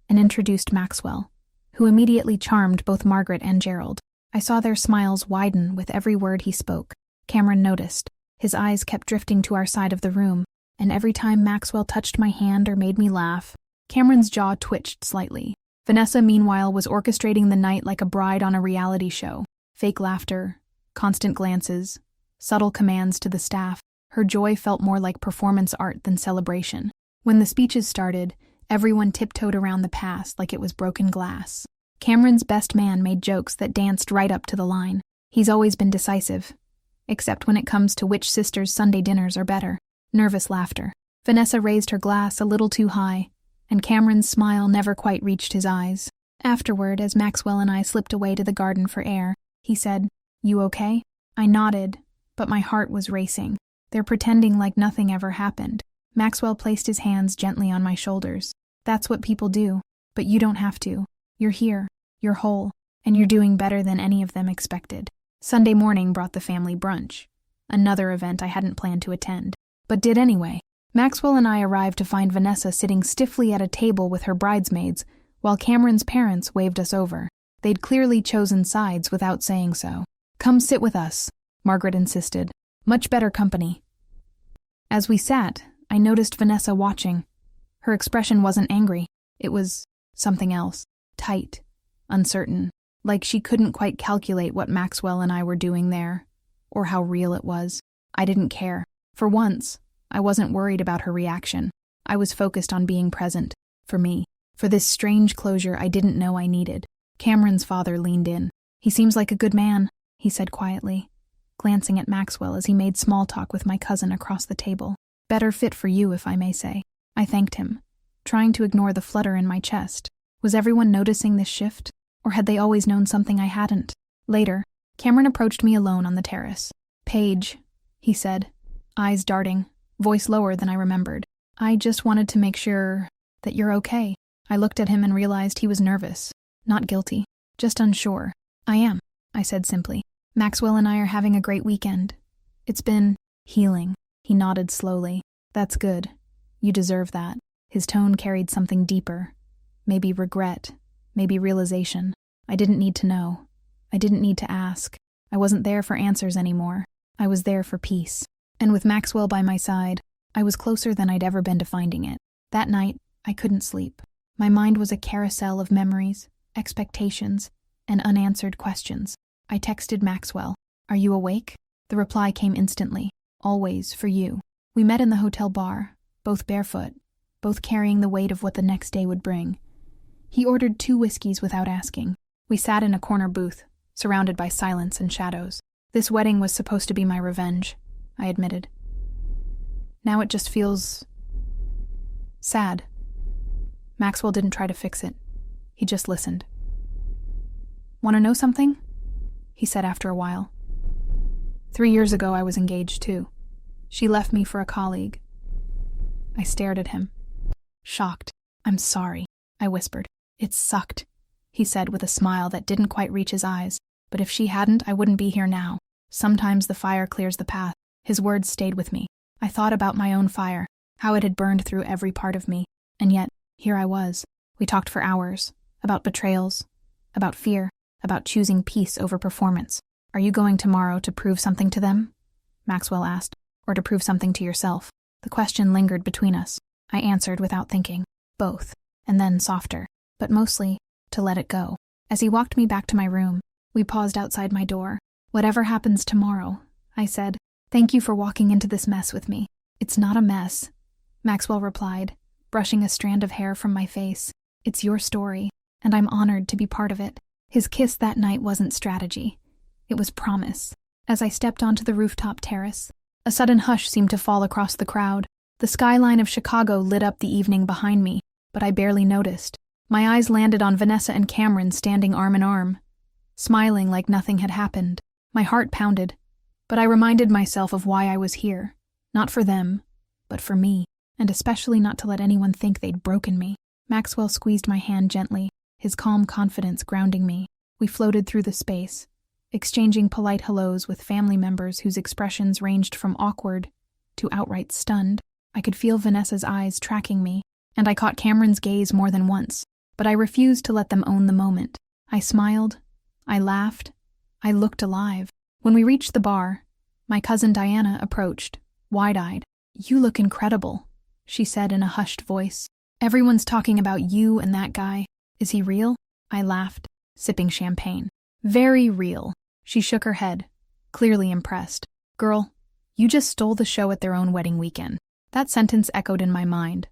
and introduced Maxwell, who immediately charmed both Margaret and Gerald. I saw their smiles widen with every word he spoke. Cameron noticed. His eyes kept drifting to our side of the room, and every time Maxwell touched my hand or made me laugh, Cameron's jaw twitched slightly. Vanessa, meanwhile, was orchestrating the night like a bride on a reality show. Fake laughter, constant glances, subtle commands to the staff. Her joy felt more like performance art than celebration. When the speeches started, everyone tiptoed around the past like it was broken glass. Cameron's best man made jokes that danced right up to the line. He's always been decisive, except when it comes to which sister's Sunday dinners are better. Nervous laughter. Vanessa raised her glass a little too high, and Cameron's smile never quite reached his eyes. Afterward, as Maxwell and I slipped away to the garden for air, he said, "You okay?" I nodded, but my heart was racing. They're pretending like nothing ever happened. Maxwell placed his hands gently on my shoulders. "That's what people do, but you don't have to. You're here, you're whole, and you're doing better than any of them expected." Sunday morning brought the family brunch, another event I hadn't planned to attend, but did anyway. Maxwell and I arrived to find Vanessa sitting stiffly at a table with her bridesmaids, while Cameron's parents waved us over. They'd clearly chosen sides without saying so. "Come sit with us," Margaret insisted. "Much better company." As we sat, I noticed Vanessa watching. Her expression wasn't angry. It was something else. Tight, uncertain, like she couldn't quite calculate what Maxwell and I were doing there, or how real it was. I didn't care. For once, I wasn't worried about her reaction. I was focused on being present, for me, for this strange closure I didn't know I needed. Cameron's father leaned in. "He seems like a good man," he said quietly, glancing at Maxwell as he made small talk with my cousin across the table. "Better fit for you, if I may say." I thanked him, trying to ignore the flutter in my chest. Was everyone noticing this shift, or had they always known something I hadn't? Later, Cameron approached me alone on the terrace. "Paige," he said, eyes darting, voice lower than I remembered. "I just wanted to make sure that you're okay." I looked at him and realized he was nervous, not guilty, just unsure. "I am," I said simply. "Maxwell and I are having a great weekend. It's been healing." He nodded slowly. "That's good. You deserve that." His tone carried something deeper. Maybe regret, maybe realization. I didn't need to know. I didn't need to ask. I wasn't there for answers anymore. I was there for peace. And with Maxwell by my side, I was closer than I'd ever been to finding it. That night, I couldn't sleep. My mind was a carousel of memories, expectations, and unanswered questions. I texted Maxwell, "Are you awake?" The reply came instantly, "Always for you." We met in the hotel bar, both barefoot, both carrying the weight of what the next day would bring. He ordered 2 whiskeys without asking. We sat in a corner booth, surrounded by silence and shadows. This wedding was supposed to be my revenge, I admitted. Now it just feels sad. Maxwell didn't try to fix it. He just listened. "Want to know something?" he said after a while. 3 years ago I was engaged too. She left me for a colleague. I stared at him, shocked. "I'm sorry," I whispered. "It sucked," he said with a smile that didn't quite reach his eyes. "But if she hadn't, I wouldn't be here now. Sometimes the fire clears the path." His words stayed with me. I thought about my own fire, how it had burned through every part of me. And yet, here I was. We talked for hours, about betrayals, about fear, about choosing peace over performance. "Are you going tomorrow to prove something to them?" Maxwell asked. "Or to prove something to yourself?" The question lingered between us. I answered without thinking. Both. And then softer. But mostly, to let it go. As he walked me back to my room, we paused outside my door. "Whatever happens tomorrow," I said, "thank you for walking into this mess with me." "It's not a mess," Maxwell replied, brushing a strand of hair from my face. "It's your story, and I'm honored to be part of it." His kiss that night wasn't strategy. It was promise. As I stepped onto the rooftop terrace, a sudden hush seemed to fall across the crowd. The skyline of Chicago lit up the evening behind me, but I barely noticed. My eyes landed on Vanessa and Cameron standing arm in arm, smiling like nothing had happened. My heart pounded, but I reminded myself of why I was here. Not for them, but for me, and especially not to let anyone think they'd broken me. Maxwell squeezed my hand gently, his calm confidence grounding me. We floated through the space, exchanging polite hellos with family members whose expressions ranged from awkward to outright stunned. I could feel Vanessa's eyes tracking me, and I caught Cameron's gaze more than once, but I refused to let them own the moment. I smiled, I laughed, I looked alive. When we reached the bar, my cousin Diana approached, wide-eyed. "You look incredible," she said in a hushed voice. "Everyone's talking about you and that guy. Is he real?" I laughed, sipping champagne. "Very real." She shook her head, clearly impressed. "Girl, you just stole the show at their own wedding weekend." That sentence echoed in my mind.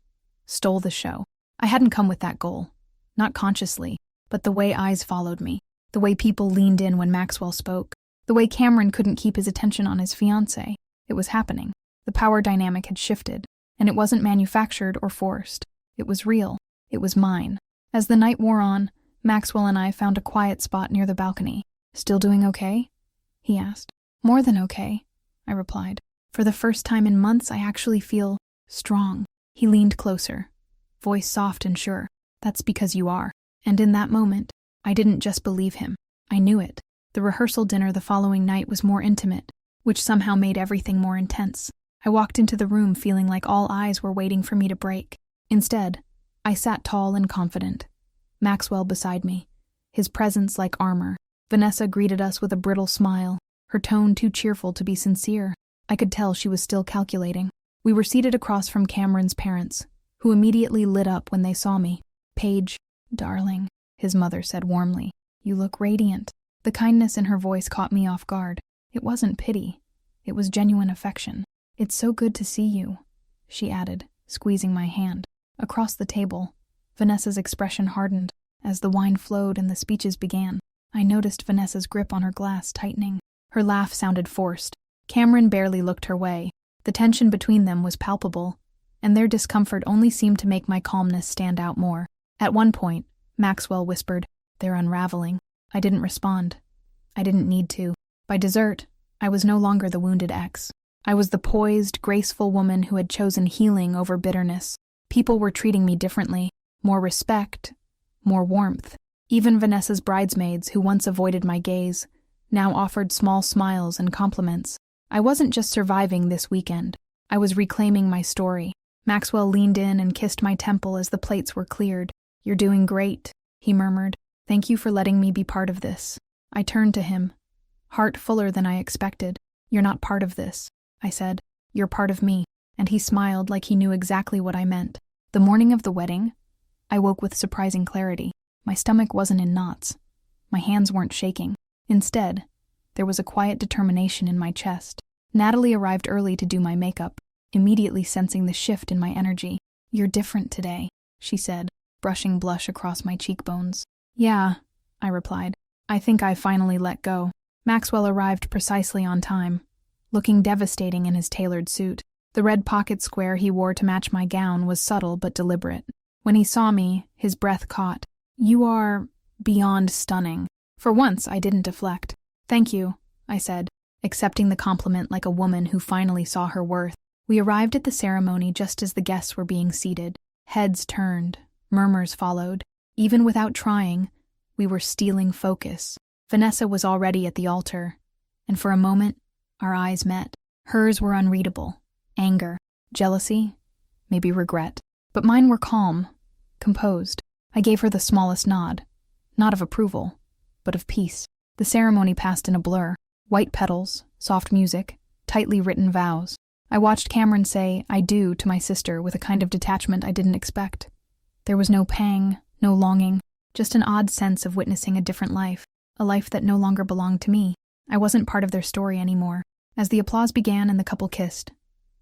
Stole the show. I hadn't come with that goal. Not consciously, but the way eyes followed me, the way people leaned in when Maxwell spoke, the way Cameron couldn't keep his attention on his fiancé. It was happening. The power dynamic had shifted, and it wasn't manufactured or forced. It was real. It was mine. As the night wore on, Maxwell and I found a quiet spot near the balcony. "Still doing okay?" he asked. "More than okay," I replied. "For the first time in months, I actually feel strong." He leaned closer, voice soft and sure. "That's because you are." And in that moment, I didn't just believe him. I knew it. The rehearsal dinner the following night was more intimate, which somehow made everything more intense. I walked into the room feeling like all eyes were waiting for me to break. Instead, I sat tall and confident, Maxwell beside me, his presence like armor. Vanessa greeted us with a brittle smile, her tone too cheerful to be sincere. I could tell she was still calculating. We were seated across from Cameron's parents, who immediately lit up when they saw me. "Paige, darling," his mother said warmly. "You look radiant." The kindness in her voice caught me off guard. It wasn't pity. It was genuine affection. "It's so good to see you," she added, squeezing my hand. Across the table, Vanessa's expression hardened. As the wine flowed and the speeches began, I noticed Vanessa's grip on her glass tightening. Her laugh sounded forced. Cameron barely looked her way. The tension between them was palpable, and their discomfort only seemed to make my calmness stand out more. At one point, Maxwell whispered, "They're unraveling." I didn't respond. I didn't need to. By dessert, I was no longer the wounded ex. I was the poised, graceful woman who had chosen healing over bitterness. People were treating me differently, more respect, more warmth. Even Vanessa's bridesmaids, who once avoided my gaze, now offered small smiles and compliments. I wasn't just surviving this weekend. I was reclaiming my story. Maxwell leaned in and kissed my temple as the plates were cleared. "You're doing great," he murmured. "Thank you for letting me be part of this." I turned to him, heart fuller than I expected. "You're not part of this," I said. "You're part of me." And he smiled like he knew exactly what I meant. The morning of the wedding, I woke with surprising clarity. My stomach wasn't in knots. My hands weren't shaking. Instead, there was a quiet determination in my chest. Natalie arrived early to do my makeup, immediately sensing the shift in my energy. "You're different today," she said, brushing blush across my cheekbones. "Yeah," I replied. "I think I finally let go." Maxwell arrived precisely on time, looking devastating in his tailored suit. The red pocket square he wore to match my gown was subtle but deliberate. When he saw me, his breath caught. "You are beyond stunning." For once, I didn't deflect. "Thank you," I said, accepting the compliment like a woman who finally saw her worth. We arrived at the ceremony just as the guests were being seated. Heads turned, murmurs followed. Even without trying, we were stealing focus. Vanessa was already at the altar, and for a moment, our eyes met. Hers were unreadable. Anger, jealousy, maybe regret. But mine were calm, composed. I gave her the smallest nod, not of approval, but of peace. The ceremony passed in a blur. White petals, soft music, tightly written vows. I watched Cameron say "I do" to my sister with a kind of detachment I didn't expect. There was no pang, no longing, just an odd sense of witnessing a different life, a life that no longer belonged to me. I wasn't part of their story anymore. As the applause began and the couple kissed,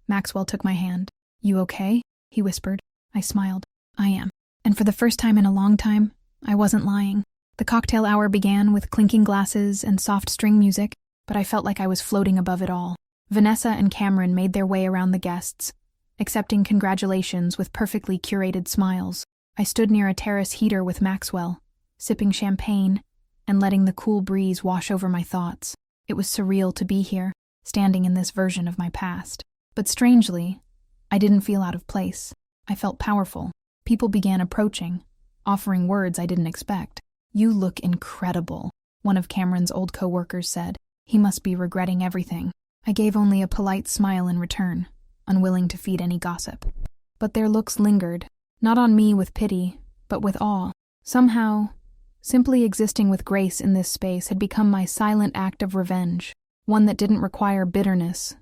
Maxwell took my hand. "You okay?" he whispered. I smiled. "I am." And for the first time in a long time, I wasn't lying. The cocktail hour began with clinking glasses and soft string music, but I felt like I was floating above it all. Vanessa and Cameron made their way around the guests, accepting congratulations with perfectly curated smiles. I stood near a terrace heater with Maxwell, sipping champagne and letting the cool breeze wash over my thoughts. It was surreal to be here, standing in this version of my past. But strangely, I didn't feel out of place. I felt powerful. People began approaching, offering words I didn't expect. "You look incredible," one of Cameron's old co-workers said. He must be regretting everything. I gave only a polite smile in return, unwilling to feed any gossip. But their looks lingered, not on me with pity, but with awe. Somehow, simply existing with grace in this space had become my silent act of revenge, one that didn't require bitterness,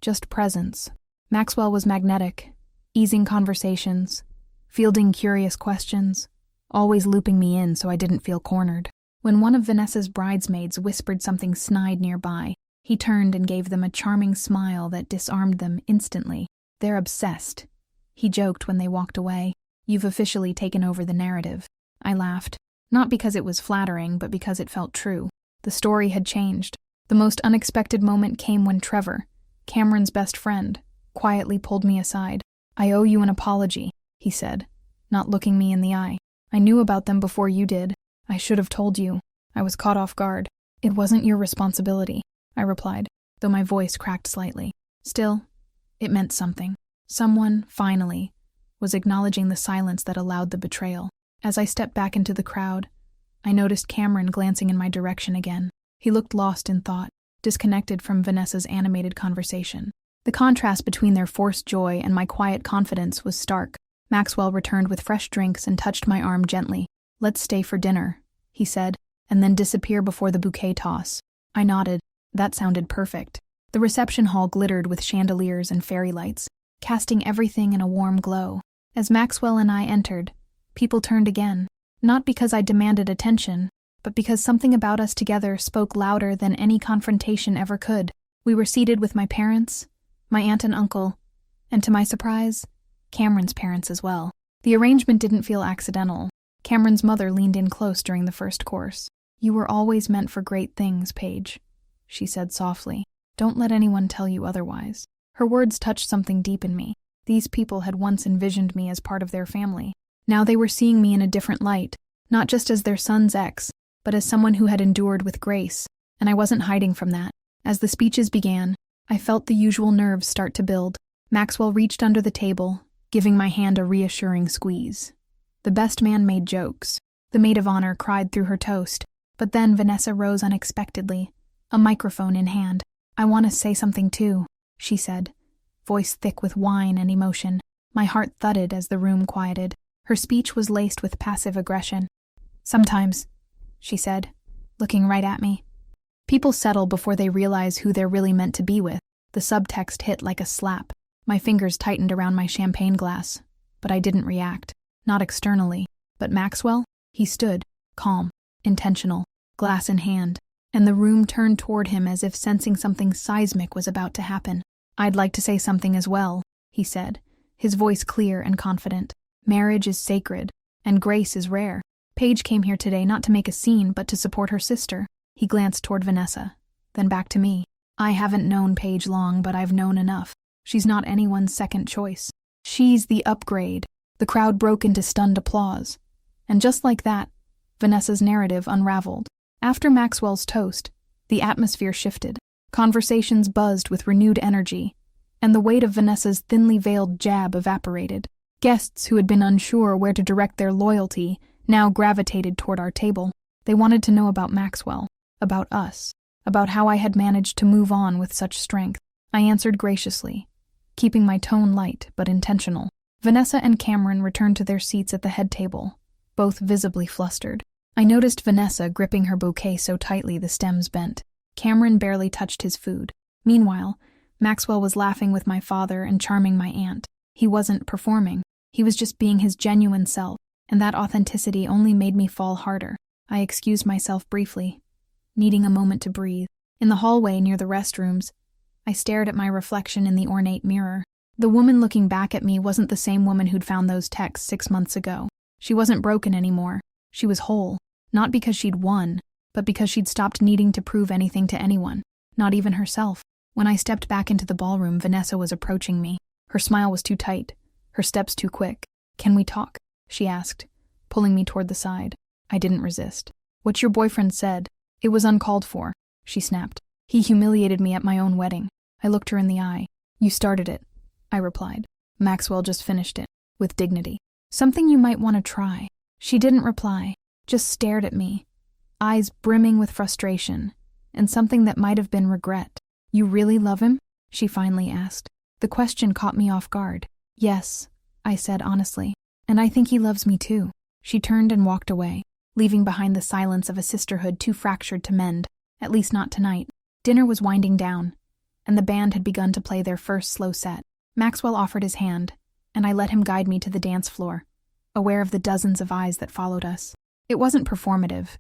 just presence. Maxwell was magnetic, easing conversations, fielding curious questions, always looping me in so I didn't feel cornered. When one of Vanessa's bridesmaids whispered something snide nearby, he turned and gave them a charming smile that disarmed them instantly. "They're obsessed," he joked when they walked away. "You've officially taken over the narrative." I laughed, not because it was flattering, but because it felt true. The story had changed. The most unexpected moment came when Trevor, Cameron's best friend, quietly pulled me aside. "I owe you an apology," he said, not looking me in the eye. "I knew about them before you did. I should have told you. I was caught off guard." "It wasn't your responsibility," I replied, though my voice cracked slightly. Still, it meant something. Someone, finally, was acknowledging the silence that allowed the betrayal. As I stepped back into the crowd, I noticed Cameron glancing in my direction again. He looked lost in thought, disconnected from Vanessa's animated conversation. The contrast between their forced joy and my quiet confidence was stark. Maxwell returned with fresh drinks and touched my arm gently. "Let's stay for dinner," he said, and then disappear before the bouquet toss. I nodded. That sounded perfect. The reception hall glittered with chandeliers and fairy lights, casting everything in a warm glow. As Maxwell and I entered, people turned again, not because I demanded attention, but because something about us together spoke louder than any confrontation ever could. We were seated with my parents, my aunt and uncle, and to my surprise, Cameron's parents as well. The arrangement didn't feel accidental. Cameron's mother leaned in close during the first course. "You were always meant for great things, Paige," she said softly. "Don't let anyone tell you otherwise." Her words touched something deep in me. These people had once envisioned me as part of their family. Now they were seeing me in a different light, not just as their son's ex, but as someone who had endured with grace, and I wasn't hiding from that. As the speeches began, I felt the usual nerves start to build. Maxwell reached under the table, giving my hand a reassuring squeeze. The best man made jokes. The maid of honor cried through her toast. But then Vanessa rose unexpectedly, a microphone in hand. "I want to say something too," she said, voice thick with wine and emotion. My heart thudded as the room quieted. Her speech was laced with passive aggression. "Sometimes," she said, looking right at me. People settle before they realize who they're really meant to be with. The subtext hit like a slap. My fingers tightened around my champagne glass, but I didn't react. Not externally. But Maxwell? He stood, calm, intentional, glass in hand, and the room turned toward him as if sensing something seismic was about to happen. "I'd like to say something as well," he said, his voice clear and confident. "Marriage is sacred, and grace is rare. Paige came here today not to make a scene, but to support her sister." He glanced toward Vanessa, then back to me. "I haven't known Paige long, but I've known enough. She's not anyone's second choice. She's the upgrade." The crowd broke into stunned applause. And just like that, Vanessa's narrative unraveled. After Maxwell's toast, the atmosphere shifted. Conversations buzzed with renewed energy, and the weight of Vanessa's thinly veiled jab evaporated. Guests who had been unsure where to direct their loyalty now gravitated toward our table. They wanted to know about Maxwell, about us, about how I had managed to move on with such strength. I answered graciously, keeping my tone light but intentional. Vanessa and Cameron returned to their seats at the head table, both visibly flustered. I noticed Vanessa gripping her bouquet so tightly the stems bent. Cameron barely touched his food. Meanwhile, Maxwell was laughing with my father and charming my aunt. He wasn't performing. He was just being his genuine self, and that authenticity only made me fall harder. I excused myself briefly, needing a moment to breathe. In the hallway near the restrooms, I stared at my reflection in the ornate mirror. The woman looking back at me wasn't the same woman who'd found those texts 6 months ago. She wasn't broken anymore. She was whole, not because she'd won, but because she'd stopped needing to prove anything to anyone, not even herself. When I stepped back into the ballroom, Vanessa was approaching me. Her smile was too tight, her steps too quick. "Can we talk?" she asked, pulling me toward the side. I didn't resist. "What your boyfriend said, it was uncalled for," she snapped. "He humiliated me at my own wedding." I looked her in the eye. "You started it," I replied. "Maxwell just finished it," with dignity. "Something you might want to try." She didn't reply, just stared at me, eyes brimming with frustration, and something that might have been regret. "You really love him?" she finally asked. The question caught me off guard. "Yes," I said honestly, "and I think he loves me too." She turned and walked away, leaving behind the silence of a sisterhood too fractured to mend, at least not tonight. Dinner was winding down, and the band had begun to play their first slow set. Maxwell offered his hand, and I let him guide me to the dance floor, aware of the dozens of eyes that followed us. It wasn't performative.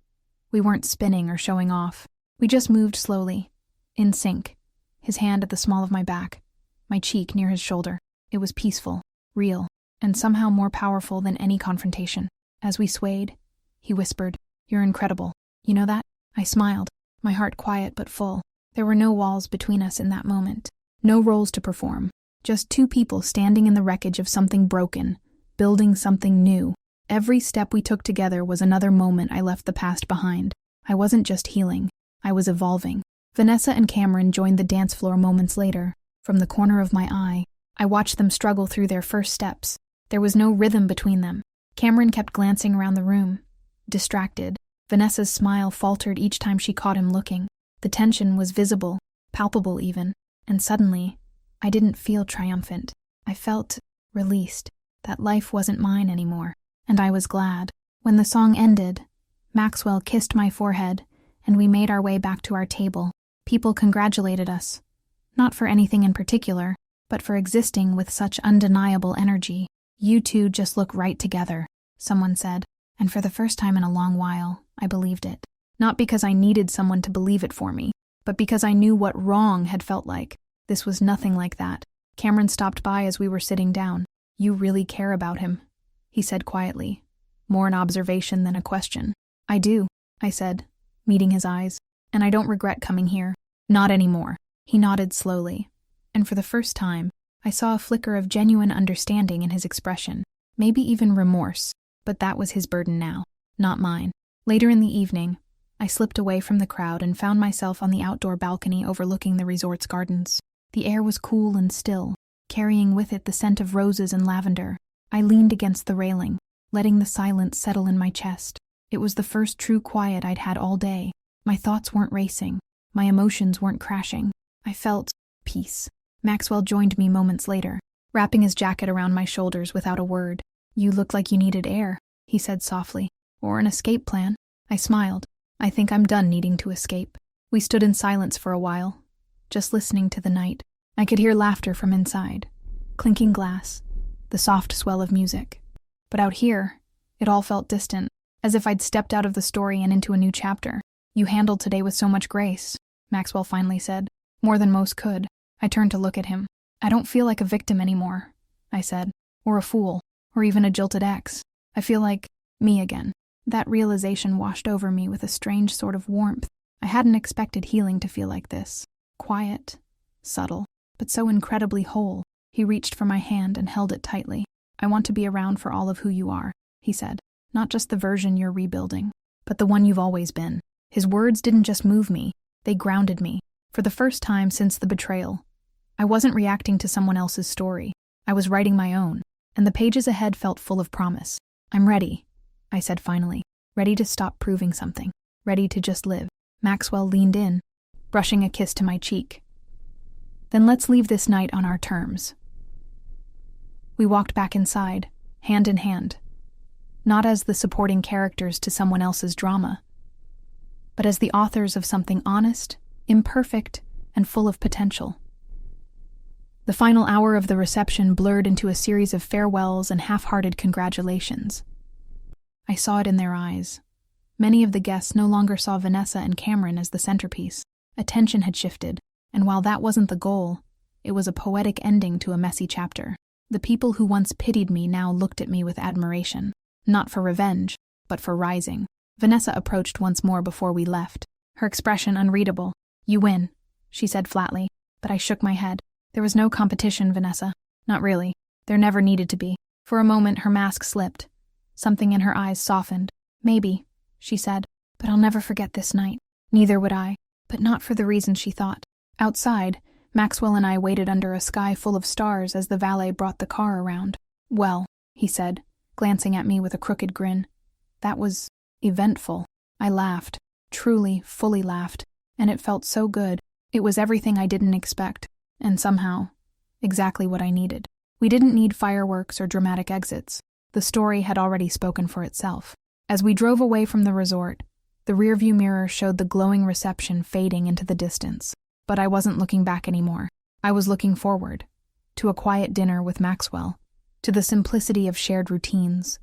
We weren't spinning or showing off. We just moved slowly, in sync, his hand at the small of my back, my cheek near his shoulder. It was peaceful, real, and somehow more powerful than any confrontation. As we swayed, he whispered, "You're incredible. You know that?" I smiled, my heart quiet but full. There were no walls between us in that moment, no roles to perform, just two people standing in the wreckage of something broken, building something new. Every step we took together was another moment I left the past behind. I wasn't just healing, I was evolving. Vanessa and Cameron joined the dance floor moments later. From the corner of my eye, I watched them struggle through their first steps. There was no rhythm between them. Cameron kept glancing around the room, distracted. Vanessa's smile faltered each time she caught him looking. The tension was visible, palpable even, and suddenly, I didn't feel triumphant. I felt released, that life wasn't mine anymore, and I was glad. When the song ended, Maxwell kissed my forehead, and we made our way back to our table. People congratulated us, not for anything in particular, but for existing with such undeniable energy. "You two just look right together," someone said, and for the first time in a long while, I believed it. Not because I needed someone to believe it for me, but because I knew what wrong had felt like. This was nothing like that. Cameron stopped by as we were sitting down. "You really care about him," he said quietly, more an observation than a question. "I do," I said, meeting his eyes, "and I don't regret coming here. Not anymore." He nodded slowly, and for the first time, I saw a flicker of genuine understanding in his expression, maybe even remorse, but that was his burden now, not mine. Later in the evening, I slipped away from the crowd and found myself on the outdoor balcony overlooking the resort's gardens. The air was cool and still, carrying with it the scent of roses and lavender. I leaned against the railing, letting the silence settle in my chest. It was the first true quiet I'd had all day. My thoughts weren't racing. My emotions weren't crashing. I felt peace. Maxwell joined me moments later, wrapping his jacket around my shoulders without a word. "You look like you needed air," he said softly. "Or an escape plan." I smiled. "I think I'm done needing to escape." We stood in silence for a while, just listening to the night. I could hear laughter from inside, clinking glass, the soft swell of music. But out here, it all felt distant, as if I'd stepped out of the story and into a new chapter. "You handled today with so much grace," Maxwell finally said. "More than most could." I turned to look at him. "I don't feel like a victim anymore," I said, "or a fool, or even a jilted ex. I feel like me again." That realization washed over me with a strange sort of warmth. I hadn't expected healing to feel like this. Quiet, subtle, but so incredibly whole. He reached for my hand and held it tightly. "I want to be around for all of who you are," he said. "Not just the version you're rebuilding, but the one you've always been." His words didn't just move me, they grounded me. For the first time since the betrayal, I wasn't reacting to someone else's story. I was writing my own, and the pages ahead felt full of promise. "I'm ready," I said finally, ready to stop proving something, ready to just live. Maxwell leaned in, brushing a kiss to my cheek. "Then let's leave this night on our terms." We walked back inside, hand in hand. Not as the supporting characters to someone else's drama, but as the authors of something honest, imperfect, and full of potential. The final hour of the reception blurred into a series of farewells and half-hearted congratulations. I saw it in their eyes. Many of the guests no longer saw Vanessa and Cameron as the centerpiece. Attention had shifted, and while that wasn't the goal, it was a poetic ending to a messy chapter. The people who once pitied me now looked at me with admiration, not for revenge, but for rising. Vanessa approached once more before we left, her expression unreadable. "You win," she said flatly, but I shook my head. There was no competition, Vanessa. Not really. There never needed to be. For a moment, her mask slipped. Something in her eyes softened. "Maybe," she said, "but I'll never forget this night." Neither would I, but not for the reason she thought. Outside, Maxwell and I waited under a sky full of stars as the valet brought the car around. "Well," he said, glancing at me with a crooked grin. "That was eventful." I laughed, truly, fully laughed, and it felt so good. It was everything I didn't expect, and somehow, exactly what I needed. We didn't need fireworks or dramatic exits. The story had already spoken for itself. As we drove away from the resort, the rearview mirror showed the glowing reception fading into the distance. But I wasn't looking back anymore. I was looking forward, to a quiet dinner with Maxwell, to the simplicity of shared routines,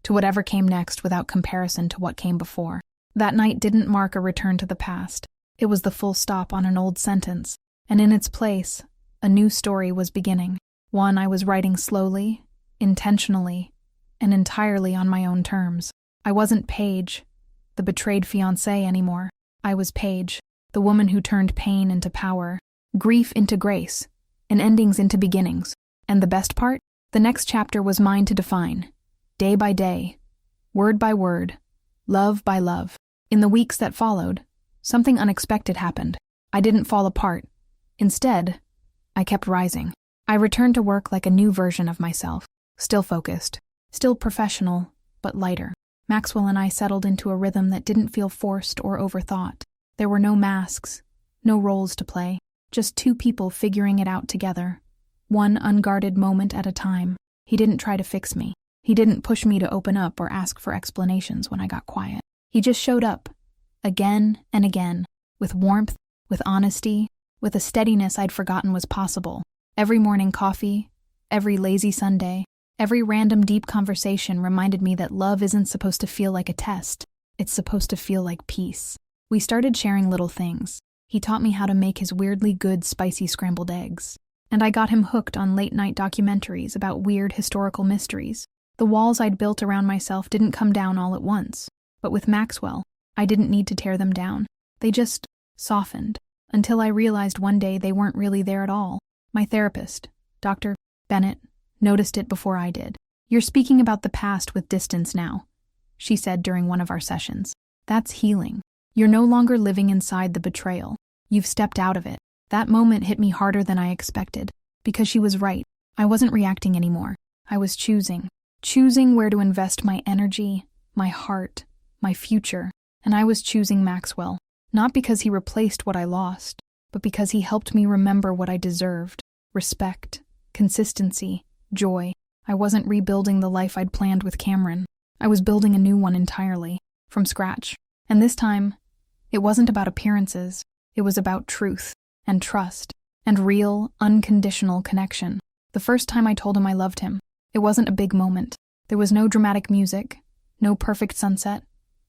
to whatever came next without comparison to what came before. That night didn't mark a return to the past. It was the full stop on an old sentence, and in its place, a new story was beginning. One I was writing slowly, intentionally, and entirely on my own terms. I wasn't Paige, the betrayed fiancé, anymore. I was Paige, the woman who turned pain into power, grief into grace, and endings into beginnings. And the best part? The next chapter was mine to define, day by day, word by word, love by love. In the weeks that followed, something unexpected happened. I didn't fall apart. Instead, I kept rising. I returned to work like a new version of myself, still focused, still professional, but lighter. Maxwell and I settled into a rhythm that didn't feel forced or overthought. There were no masks, no roles to play, just two people figuring it out together, one unguarded moment at a time. He didn't try to fix me. He didn't push me to open up or ask for explanations when I got quiet. He just showed up, again and again, with warmth, with honesty, with a steadiness I'd forgotten was possible. Every morning coffee, every lazy Sunday, every random deep conversation reminded me that love isn't supposed to feel like a test. It's supposed to feel like peace. We started sharing little things. He taught me how to make his weirdly good spicy scrambled eggs. And I got him hooked on late-night documentaries about weird historical mysteries. The walls I'd built around myself didn't come down all at once. But with Maxwell, I didn't need to tear them down. They just softened, until I realized one day they weren't really there at all. My therapist, Dr. Bennett, noticed it before I did. "You're speaking about the past with distance now," she said during one of our sessions. "That's healing. You're no longer living inside the betrayal. You've stepped out of it." That moment hit me harder than I expected, because she was right. I wasn't reacting anymore. I was choosing where to invest my energy, my heart, my future, and I was choosing Maxwell, not because he replaced what I lost, but because he helped me remember what I deserved: respect, consistency, joy. I wasn't rebuilding the life I'd planned with Cameron. I was building a new one entirely, from scratch. And this time, it wasn't about appearances. It was about truth and trust and real, unconditional connection. The first time I told him I loved him, it wasn't a big moment. There was no dramatic music, no perfect sunset,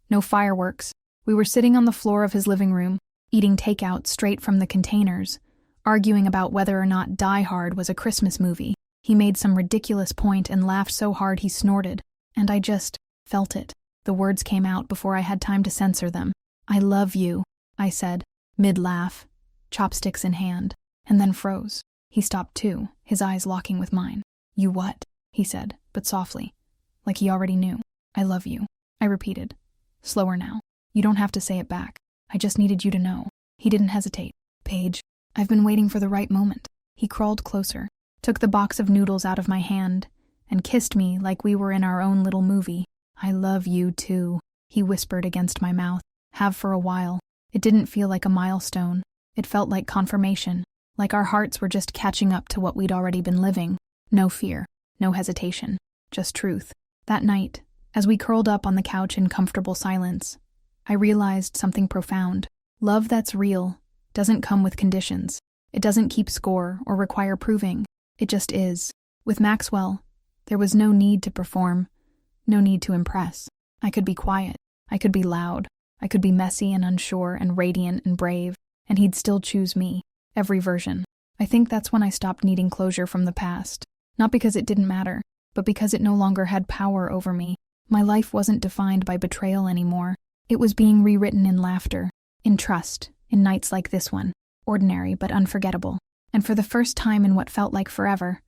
no fireworks. We were sitting on the floor of his living room, eating takeout straight from the containers, arguing about whether or not Die Hard was a Christmas movie. He made some ridiculous point and laughed so hard he snorted, and I just felt it. The words came out before I had time to censor them. "I love you," I said, mid-laugh, chopsticks in hand, and then froze. He stopped too, his eyes locking with mine. "You what?" he said, but softly, like he already knew. "I love you," I repeated, slower now. "You don't have to say it back. I just needed you to know." He didn't hesitate. "Paige, I've been waiting for the right moment." He crawled closer, took the box of noodles out of my hand, and kissed me like we were in our own little movie. "I love you too," he whispered against my mouth. "Have for a while." It didn't feel like a milestone. It felt like confirmation, like our hearts were just catching up to what we'd already been living. No fear, no hesitation, just truth. That night, as we curled up on the couch in comfortable silence, I realized something profound. Love that's real doesn't come with conditions. It doesn't keep score or require proving. It just is. With Maxwell, there was no need to perform, no need to impress. I could be quiet, I could be loud, I could be messy and unsure and radiant and brave, and he'd still choose me, every version. I think that's when I stopped needing closure from the past. Not because it didn't matter, but because it no longer had power over me. My life wasn't defined by betrayal anymore. It was being rewritten in laughter, in trust, in nights like this one, ordinary but unforgettable. And for the first time in what felt like forever,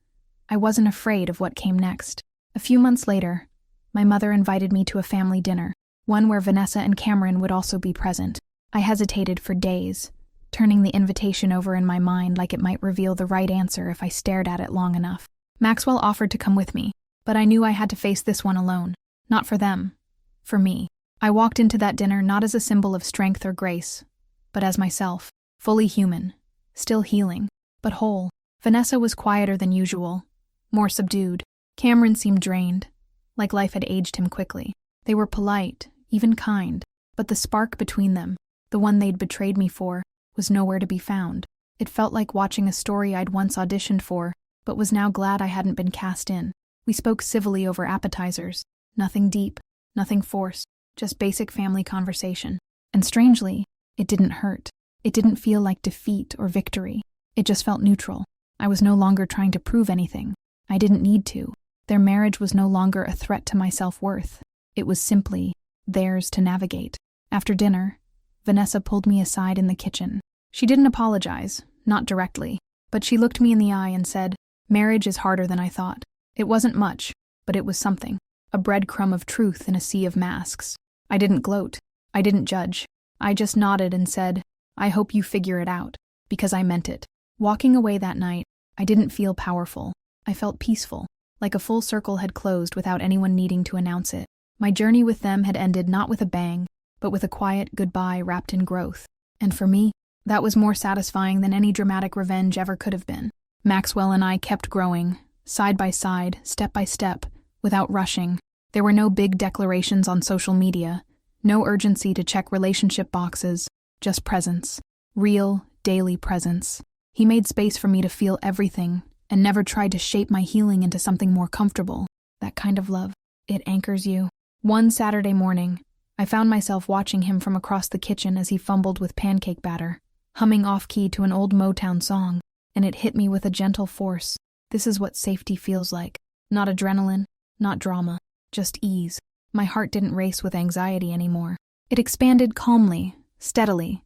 I wasn't afraid of what came next. A few months later, my mother invited me to a family dinner, one where Vanessa and Cameron would also be present. I hesitated for days, turning the invitation over in my mind like it might reveal the right answer if I stared at it long enough. Maxwell offered to come with me, but I knew I had to face this one alone. Not for them, for me. I walked into that dinner not as a symbol of strength or grace, but as myself, fully human, still healing, but whole. Vanessa was quieter than usual, more subdued. Cameron seemed drained, like life had aged him quickly. They were polite, even kind, but the spark between them, the one they'd betrayed me for, was nowhere to be found. It felt like watching a story I'd once auditioned for, but was now glad I hadn't been cast in. We spoke civilly over appetizers, nothing deep, nothing forced, just basic family conversation. And strangely, it didn't hurt. It didn't feel like defeat or victory. It just felt neutral. I was no longer trying to prove anything. I didn't need to. Their marriage was no longer a threat to my self-worth. It was simply theirs to navigate. After dinner, Vanessa pulled me aside in the kitchen. She didn't apologize, not directly, but she looked me in the eye and said, "Marriage is harder than I thought." It wasn't much, but it was something. A breadcrumb of truth in a sea of masks. I didn't gloat. I didn't judge. I just nodded and said, "I hope you figure it out," because I meant it. Walking away that night, I didn't feel powerful. I felt peaceful, like a full circle had closed without anyone needing to announce it. My journey with them had ended not with a bang, but with a quiet goodbye wrapped in growth. And for me, that was more satisfying than any dramatic revenge ever could have been. Maxwell and I kept growing, side by side, step by step, without rushing. There were no big declarations on social media, no urgency to check relationship boxes, just presence. Real, daily presence. He made space for me to feel everything, and never tried to shape my healing into something more comfortable. That kind of love. It anchors you. One Saturday morning, I found myself watching him from across the kitchen as he fumbled with pancake batter, humming off-key to an old Motown song, and it hit me with a gentle force. This is what safety feels like. Not adrenaline, not drama, just ease. My heart didn't race with anxiety anymore. It expanded calmly, steadily,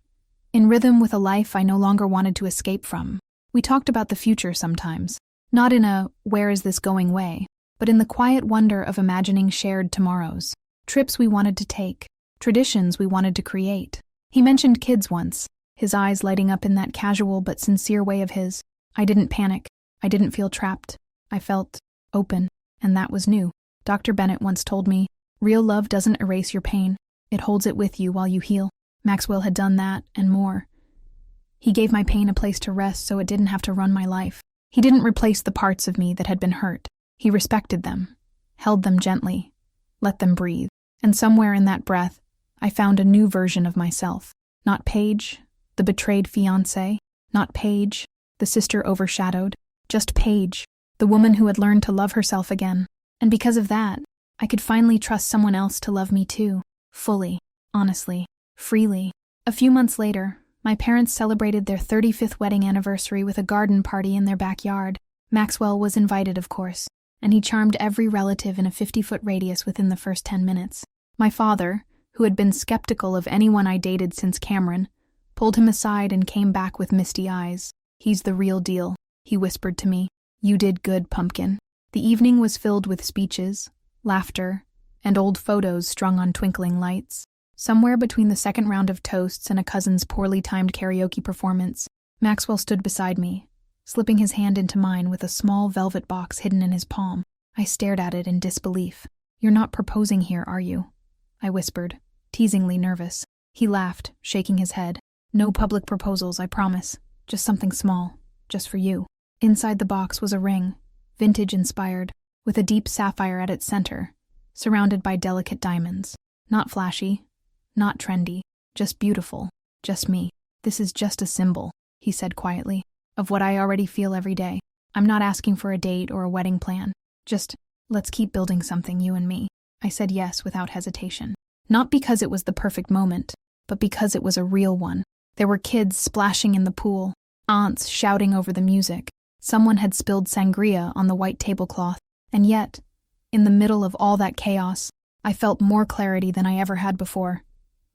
in rhythm with a life I no longer wanted to escape from. We talked about the future sometimes, not in a "where is this going" way, but in the quiet wonder of imagining shared tomorrows. Trips we wanted to take, traditions we wanted to create. He mentioned kids once, his eyes lighting up in that casual but sincere way of his. I didn't panic. I didn't feel trapped. I felt open, and that was new. Dr. Bennett once told me, "Real love doesn't erase your pain. It holds it with you while you heal." Maxwell had done that, and more. He gave my pain a place to rest so it didn't have to run my life. He didn't replace the parts of me that had been hurt. He respected them, held them gently, let them breathe. And somewhere in that breath, I found a new version of myself. Not Paige, the betrayed fiancé. Not Paige, the sister overshadowed. Just Paige, the woman who had learned to love herself again. And because of that, I could finally trust someone else to love me too. Fully, honestly, freely. A few months later, my parents celebrated their 35th wedding anniversary with a garden party in their backyard. Maxwell was invited, of course, and he charmed every relative in a 50-foot radius within the first 10 minutes. My father, who had been skeptical of anyone I dated since Cameron, pulled him aside and came back with misty eyes. "He's the real deal," he whispered to me. "You did good, pumpkin." The evening was filled with speeches, laughter, and old photos strung on twinkling lights. Somewhere between the second round of toasts and a cousin's poorly timed karaoke performance, Maxwell stood beside me, slipping his hand into mine with a small velvet box hidden in his palm. I stared at it in disbelief. "You're not proposing here, are you?" I whispered, teasingly nervous. He laughed, shaking his head. "No public proposals, I promise. Just something small, just for you." Inside the box was a ring, vintage-inspired, with a deep sapphire at its center, surrounded by delicate diamonds. Not flashy, not trendy, just beautiful, just me. This is just a symbol, he said quietly, of what I already feel every day. I'm not asking for a date or a wedding plan. Just, let's keep building something, you and me. I said yes without hesitation. Not because it was the perfect moment, but because it was a real one. There were kids splashing in the pool, aunts shouting over the music. Someone had spilled sangria on the white tablecloth, and yet, in the middle of all that chaos, I felt more clarity than I ever had before.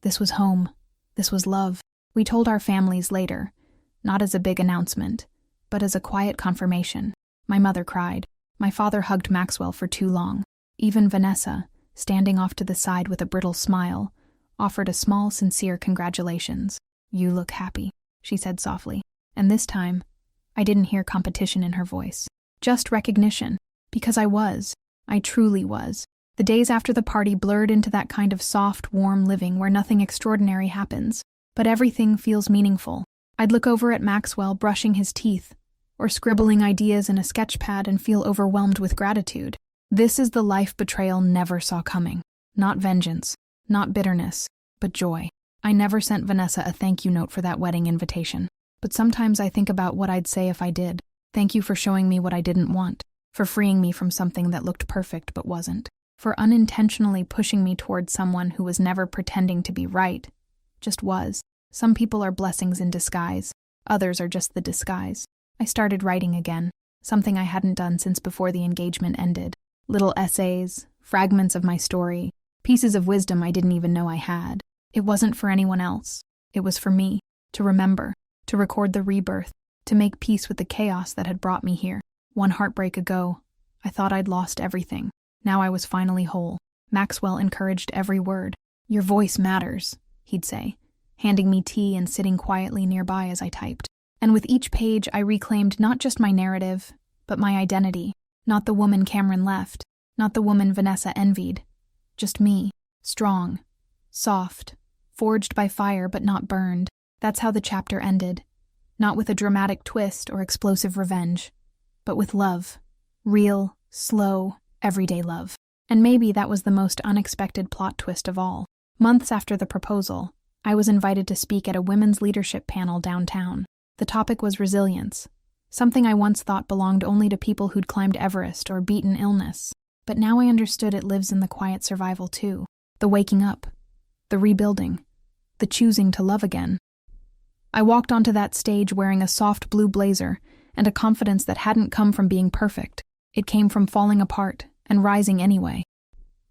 This was home. This was love. We told our families later, not as a big announcement, but as a quiet confirmation. My mother cried. My father hugged Maxwell for too long. Even Vanessa, standing off to the side with a brittle smile, offered a small, sincere congratulations. You look happy, she said softly. And this time, I didn't hear competition in her voice. Just recognition. Because I was. I truly was. The days after the party blurred into that kind of soft, warm living where nothing extraordinary happens, but everything feels meaningful. I'd look over at Maxwell brushing his teeth, or scribbling ideas in a sketch pad and feel overwhelmed with gratitude. This is the life betrayal never saw coming. Not vengeance, not bitterness, but joy. I never sent Vanessa a thank you note for that wedding invitation. But sometimes I think about what I'd say if I did. Thank you for showing me what I didn't want, for freeing me from something that looked perfect but wasn't, for unintentionally pushing me toward someone who was never pretending to be right, just was. Some people are blessings in disguise, others are just the disguise. I started writing again, something I hadn't done since before the engagement ended. Little essays, fragments of my story, pieces of wisdom I didn't even know I had. It wasn't for anyone else. It was for me, to remember, to record the rebirth, to make peace with the chaos that had brought me here. One heartbreak ago, I thought I'd lost everything. Now I was finally whole. Maxwell encouraged every word. Your voice matters, he'd say, handing me tea and sitting quietly nearby as I typed. And with each page, I reclaimed not just my narrative, but my identity. Not the woman Cameron left, not the woman Vanessa envied. Just me, strong, soft, forged by fire but not burned. That's how the chapter ended. Not with a dramatic twist or explosive revenge, but with love. Real, slow, everyday love. And maybe that was the most unexpected plot twist of all. Months after the proposal, I was invited to speak at a women's leadership panel downtown. The topic was resilience, something I once thought belonged only to people who'd climbed Everest or beaten illness. But now I understood it lives in the quiet survival too. The waking up, the rebuilding, the choosing to love again. I walked onto that stage wearing a soft blue blazer and a confidence that hadn't come from being perfect. It came from falling apart and rising anyway.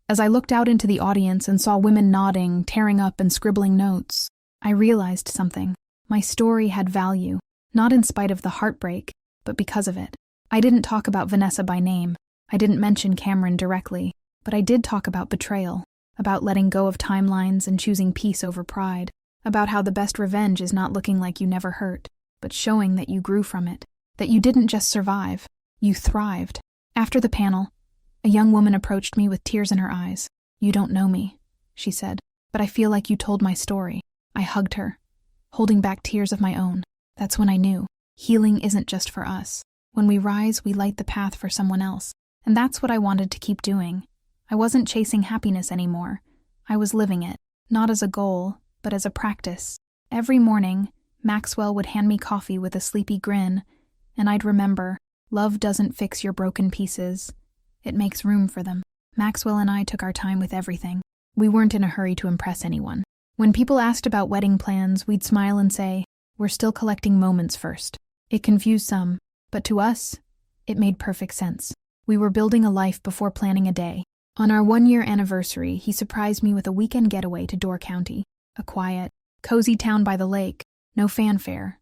As I looked out into the audience and saw women nodding, tearing up and scribbling notes, I realized something. My story had value, not in spite of the heartbreak, but because of it. I didn't talk about Vanessa by name. I didn't mention Cameron directly, but I did talk about betrayal, about letting go of timelines and choosing peace over pride, about how the best revenge is not looking like you never hurt, but showing that you grew from it, that you didn't just survive, you thrived. After the panel, a young woman approached me with tears in her eyes. You don't know me, she said, but I feel like you told my story. I hugged her, holding back tears of my own. That's when I knew. Healing isn't just for us. When we rise, we light the path for someone else. And that's what I wanted to keep doing. I wasn't chasing happiness anymore. I was living it, not as a goal, but as a practice. Every morning, Maxwell would hand me coffee with a sleepy grin, and I'd remember, love doesn't fix your broken pieces. It makes room for them. Maxwell and I took our time with everything. We weren't in a hurry to impress anyone. When people asked about wedding plans, we'd smile and say, we're still collecting moments first. It confused some, but to us, it made perfect sense. We were building a life before planning a day. On our 1-year anniversary, he surprised me with a weekend getaway to Door County, a quiet, cozy town by the lake. No fanfare,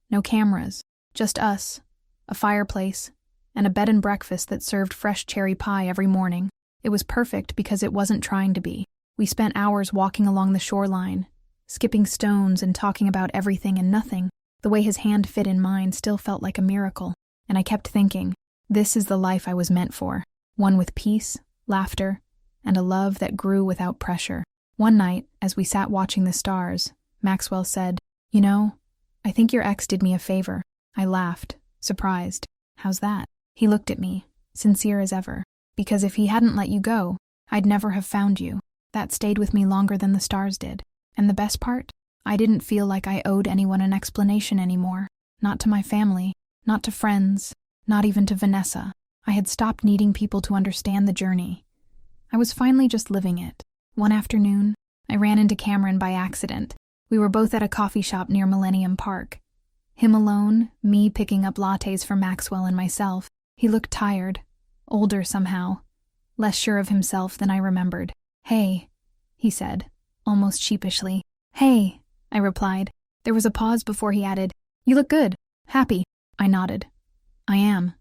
no cameras, just us, a fireplace, and a bed and breakfast that served fresh cherry pie every morning. It was perfect because it wasn't trying to be. We spent hours walking along the shoreline, skipping stones and talking about everything and nothing. The way his hand fit in mine still felt like a miracle, and I kept thinking, this is the life I was meant for, one with peace, laughter, and a love that grew without pressure. One night, as we sat watching the stars, Maxwell said, you know, I think your ex did me a favor. I laughed, surprised. How's that? He looked at me, sincere as ever. Because if he hadn't let you go, I'd never have found you. That stayed with me longer than the stars did. And the best part? I didn't feel like I owed anyone an explanation anymore. Not to my family, not to friends, not even to Vanessa. I had stopped needing people to understand the journey. I was finally just living it. One afternoon, I ran into Cameron by accident. We were both at a coffee shop near Millennium Park. Him alone, me picking up lattes for Maxwell and myself. He looked tired, older somehow, less sure of himself than I remembered. "Hey," he said, almost sheepishly. "Hey," I replied. There was a pause before he added, "You look good. Happy." I nodded. "I am."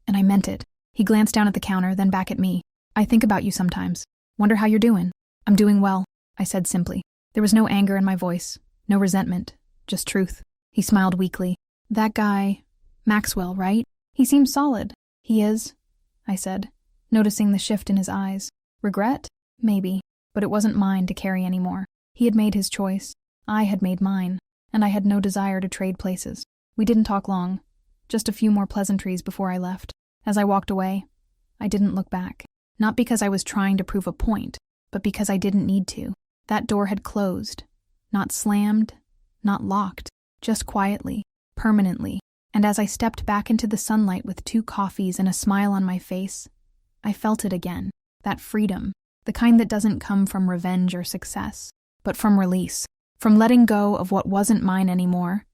And I meant it. He glanced down at the counter, then back at me. "I think about you sometimes. Wonder how you're doing." "I'm doing well," I said simply. There was no anger in my voice, no resentment, just truth. He smiled weakly. "That guy, Maxwell, right? He seems solid." "He is," I said, noticing the shift in his eyes. Regret? Maybe, but it wasn't mine to carry anymore. He had made his choice. I had made mine, and I had no desire to trade places. We didn't talk long, just a few more pleasantries before I left. As I walked away, I didn't look back. Not because I was trying to prove a point, but because I didn't need to. That door had closed. Not slammed, not locked, just quietly, permanently. And as I stepped back into the sunlight with 2 coffees and a smile on my face, I felt it again. That freedom, the kind that doesn't come from revenge or success, but from release, from letting go of what wasn't mine anymore,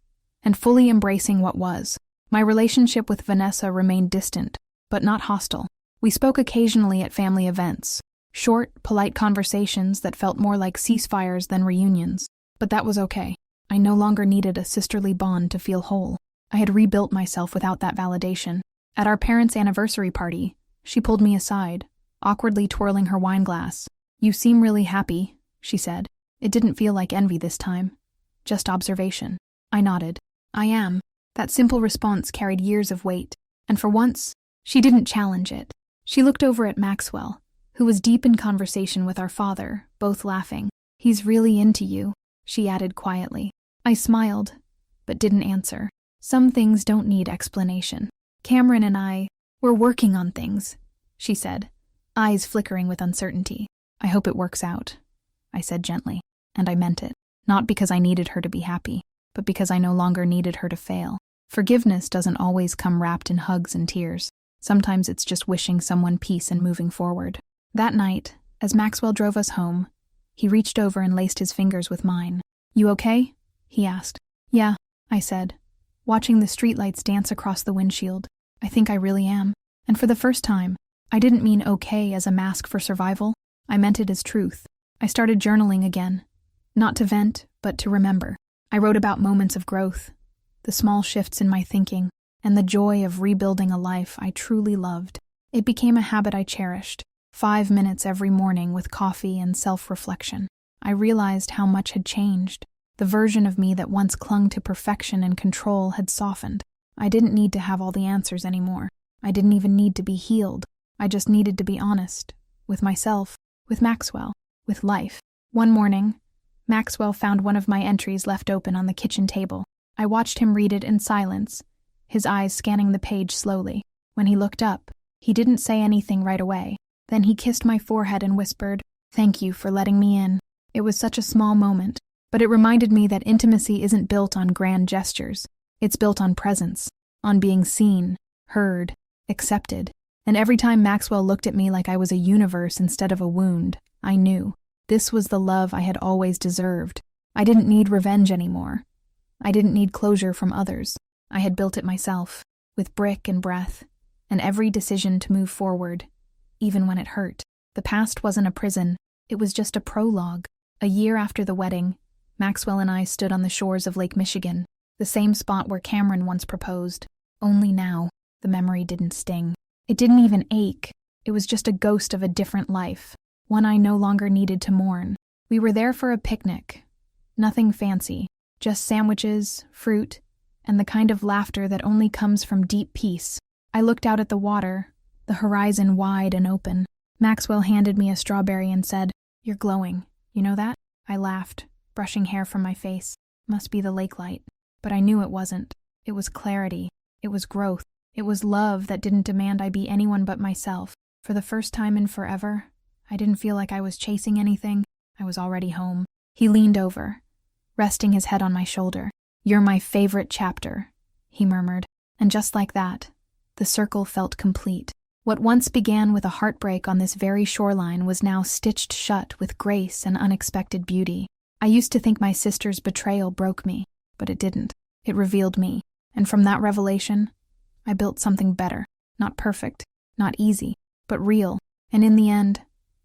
and fully embracing what was. My relationship with Vanessa remained distant, but not hostile. We spoke occasionally at family events, short, polite conversations that felt more like ceasefires than reunions. But that was okay. I no longer needed a sisterly bond to feel whole. I had rebuilt myself without that validation. At our parents' anniversary party, she pulled me aside, awkwardly twirling her wine glass. "You seem really happy," she said. It didn't feel like envy this time, just observation. I nodded. "I am." That simple response carried years of weight, and for once, she didn't challenge it. She looked over at Maxwell, who was deep in conversation with our father, both laughing. "He's really into you," she added quietly. I smiled, but didn't answer. Some things don't need explanation. "Cameron and we're working on things," she said, eyes flickering with uncertainty. "I hope it works out," I said gently, and I meant it. Not because I needed her to be happy, but because I no longer needed her to fail. Forgiveness doesn't always come wrapped in hugs and tears. Sometimes it's just wishing someone peace and moving forward. That night, as Maxwell drove us home, he reached over and laced his fingers with mine. "You okay?" he asked. "Yeah," I said, watching the streetlights dance across the windshield. "I think I really am." And for the first time, I didn't mean okay as a mask for survival. I meant it as truth. I started journaling again, not to vent, but to remember. I wrote about moments of growth, the small shifts in my thinking, and the joy of rebuilding a life I truly loved. It became a habit I cherished, 5 minutes every morning with coffee and self-reflection. I realized how much had changed. The version of me that once clung to perfection and control had softened. I didn't need to have all the answers anymore. I didn't even need to be healed. I just needed to be honest, with myself, with Maxwell, with life. One morning, Maxwell found one of my entries left open on the kitchen table. I watched him read it in silence, his eyes scanning the page slowly. When he looked up, he didn't say anything right away. Then he kissed my forehead and whispered, "Thank you for letting me in." It was such a small moment, but it reminded me that intimacy isn't built on grand gestures. It's built on presence, on being seen, heard, accepted. And every time Maxwell looked at me like I was a universe instead of a wound, I knew this was the love I had always deserved. I didn't need revenge anymore. I didn't need closure from others. I had built it myself, with brick and breath, and every decision to move forward, even when it hurt. The past wasn't a prison, it was just a prologue. A year after the wedding, Maxwell and I stood on the shores of Lake Michigan, the same spot where Cameron once proposed. Only now, the memory didn't sting. It didn't even ache. It was just a ghost of a different life, one I no longer needed to mourn. We were there for a picnic. Nothing fancy, just sandwiches, fruit, and the kind of laughter that only comes from deep peace. I looked out at the water, the horizon wide and open. Maxwell handed me a strawberry and said, "You're glowing. You know that?" I laughed, brushing hair from my face. Must be the lake light. But I knew it wasn't. It was clarity. It was growth. It was love that didn't demand I be anyone but myself. For the first time in forever, I didn't feel like I was chasing anything. I was already home. He leaned over, resting his head on my shoulder. "You're my favorite chapter," he murmured. And just like that, the circle felt complete. What once began with a heartbreak on this very shoreline was now stitched shut with grace and unexpected beauty. I used to think my sister's betrayal broke me, but it didn't. It revealed me, and from that revelation, I built something better. Not perfect, not easy, but real. And in the end,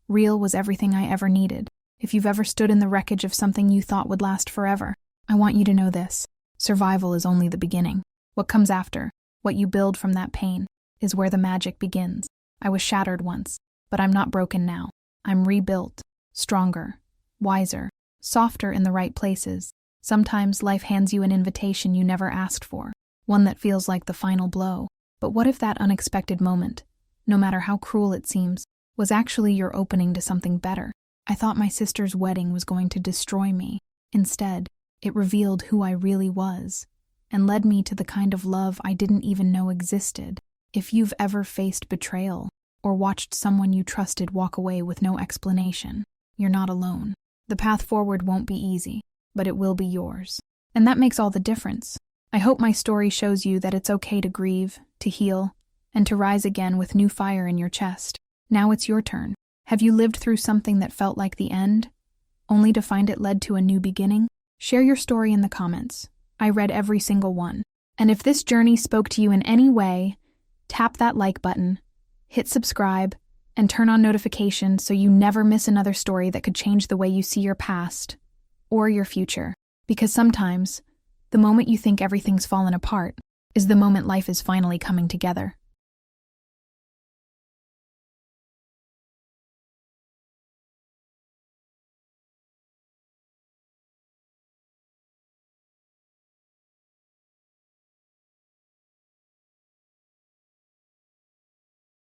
real was everything I ever needed. If you've ever stood in the wreckage of something you thought would last forever, I want you to know this. Survival is only the beginning. What comes after, what you build from that pain, is where the magic begins. I was shattered once, but I'm not broken now. I'm rebuilt, stronger, wiser, softer in the right places. Sometimes life hands you an invitation you never asked for, one that feels like the final blow. But what if that unexpected moment, no matter how cruel it seems, was actually your opening to something better? I thought my sister's wedding was going to destroy me. Instead, it revealed who I really was, and led me to the kind of love I didn't even know existed. If you've ever faced betrayal, or watched someone you trusted walk away with no explanation, you're not alone. The path forward won't be easy, but it will be yours. And that makes all the difference. I hope my story shows you that it's okay to grieve, to heal, and to rise again with new fire in your chest. Now it's your turn. Have you lived through something that felt like the end, only to find it led to a new beginning? Share your story in the comments. I read every single one. And if this journey spoke to you in any way, tap that like button, hit subscribe, and turn on notifications so you never miss another story that could change the way you see your past or your future. Because sometimes, the moment you think everything's fallen apart is the moment life is finally coming together.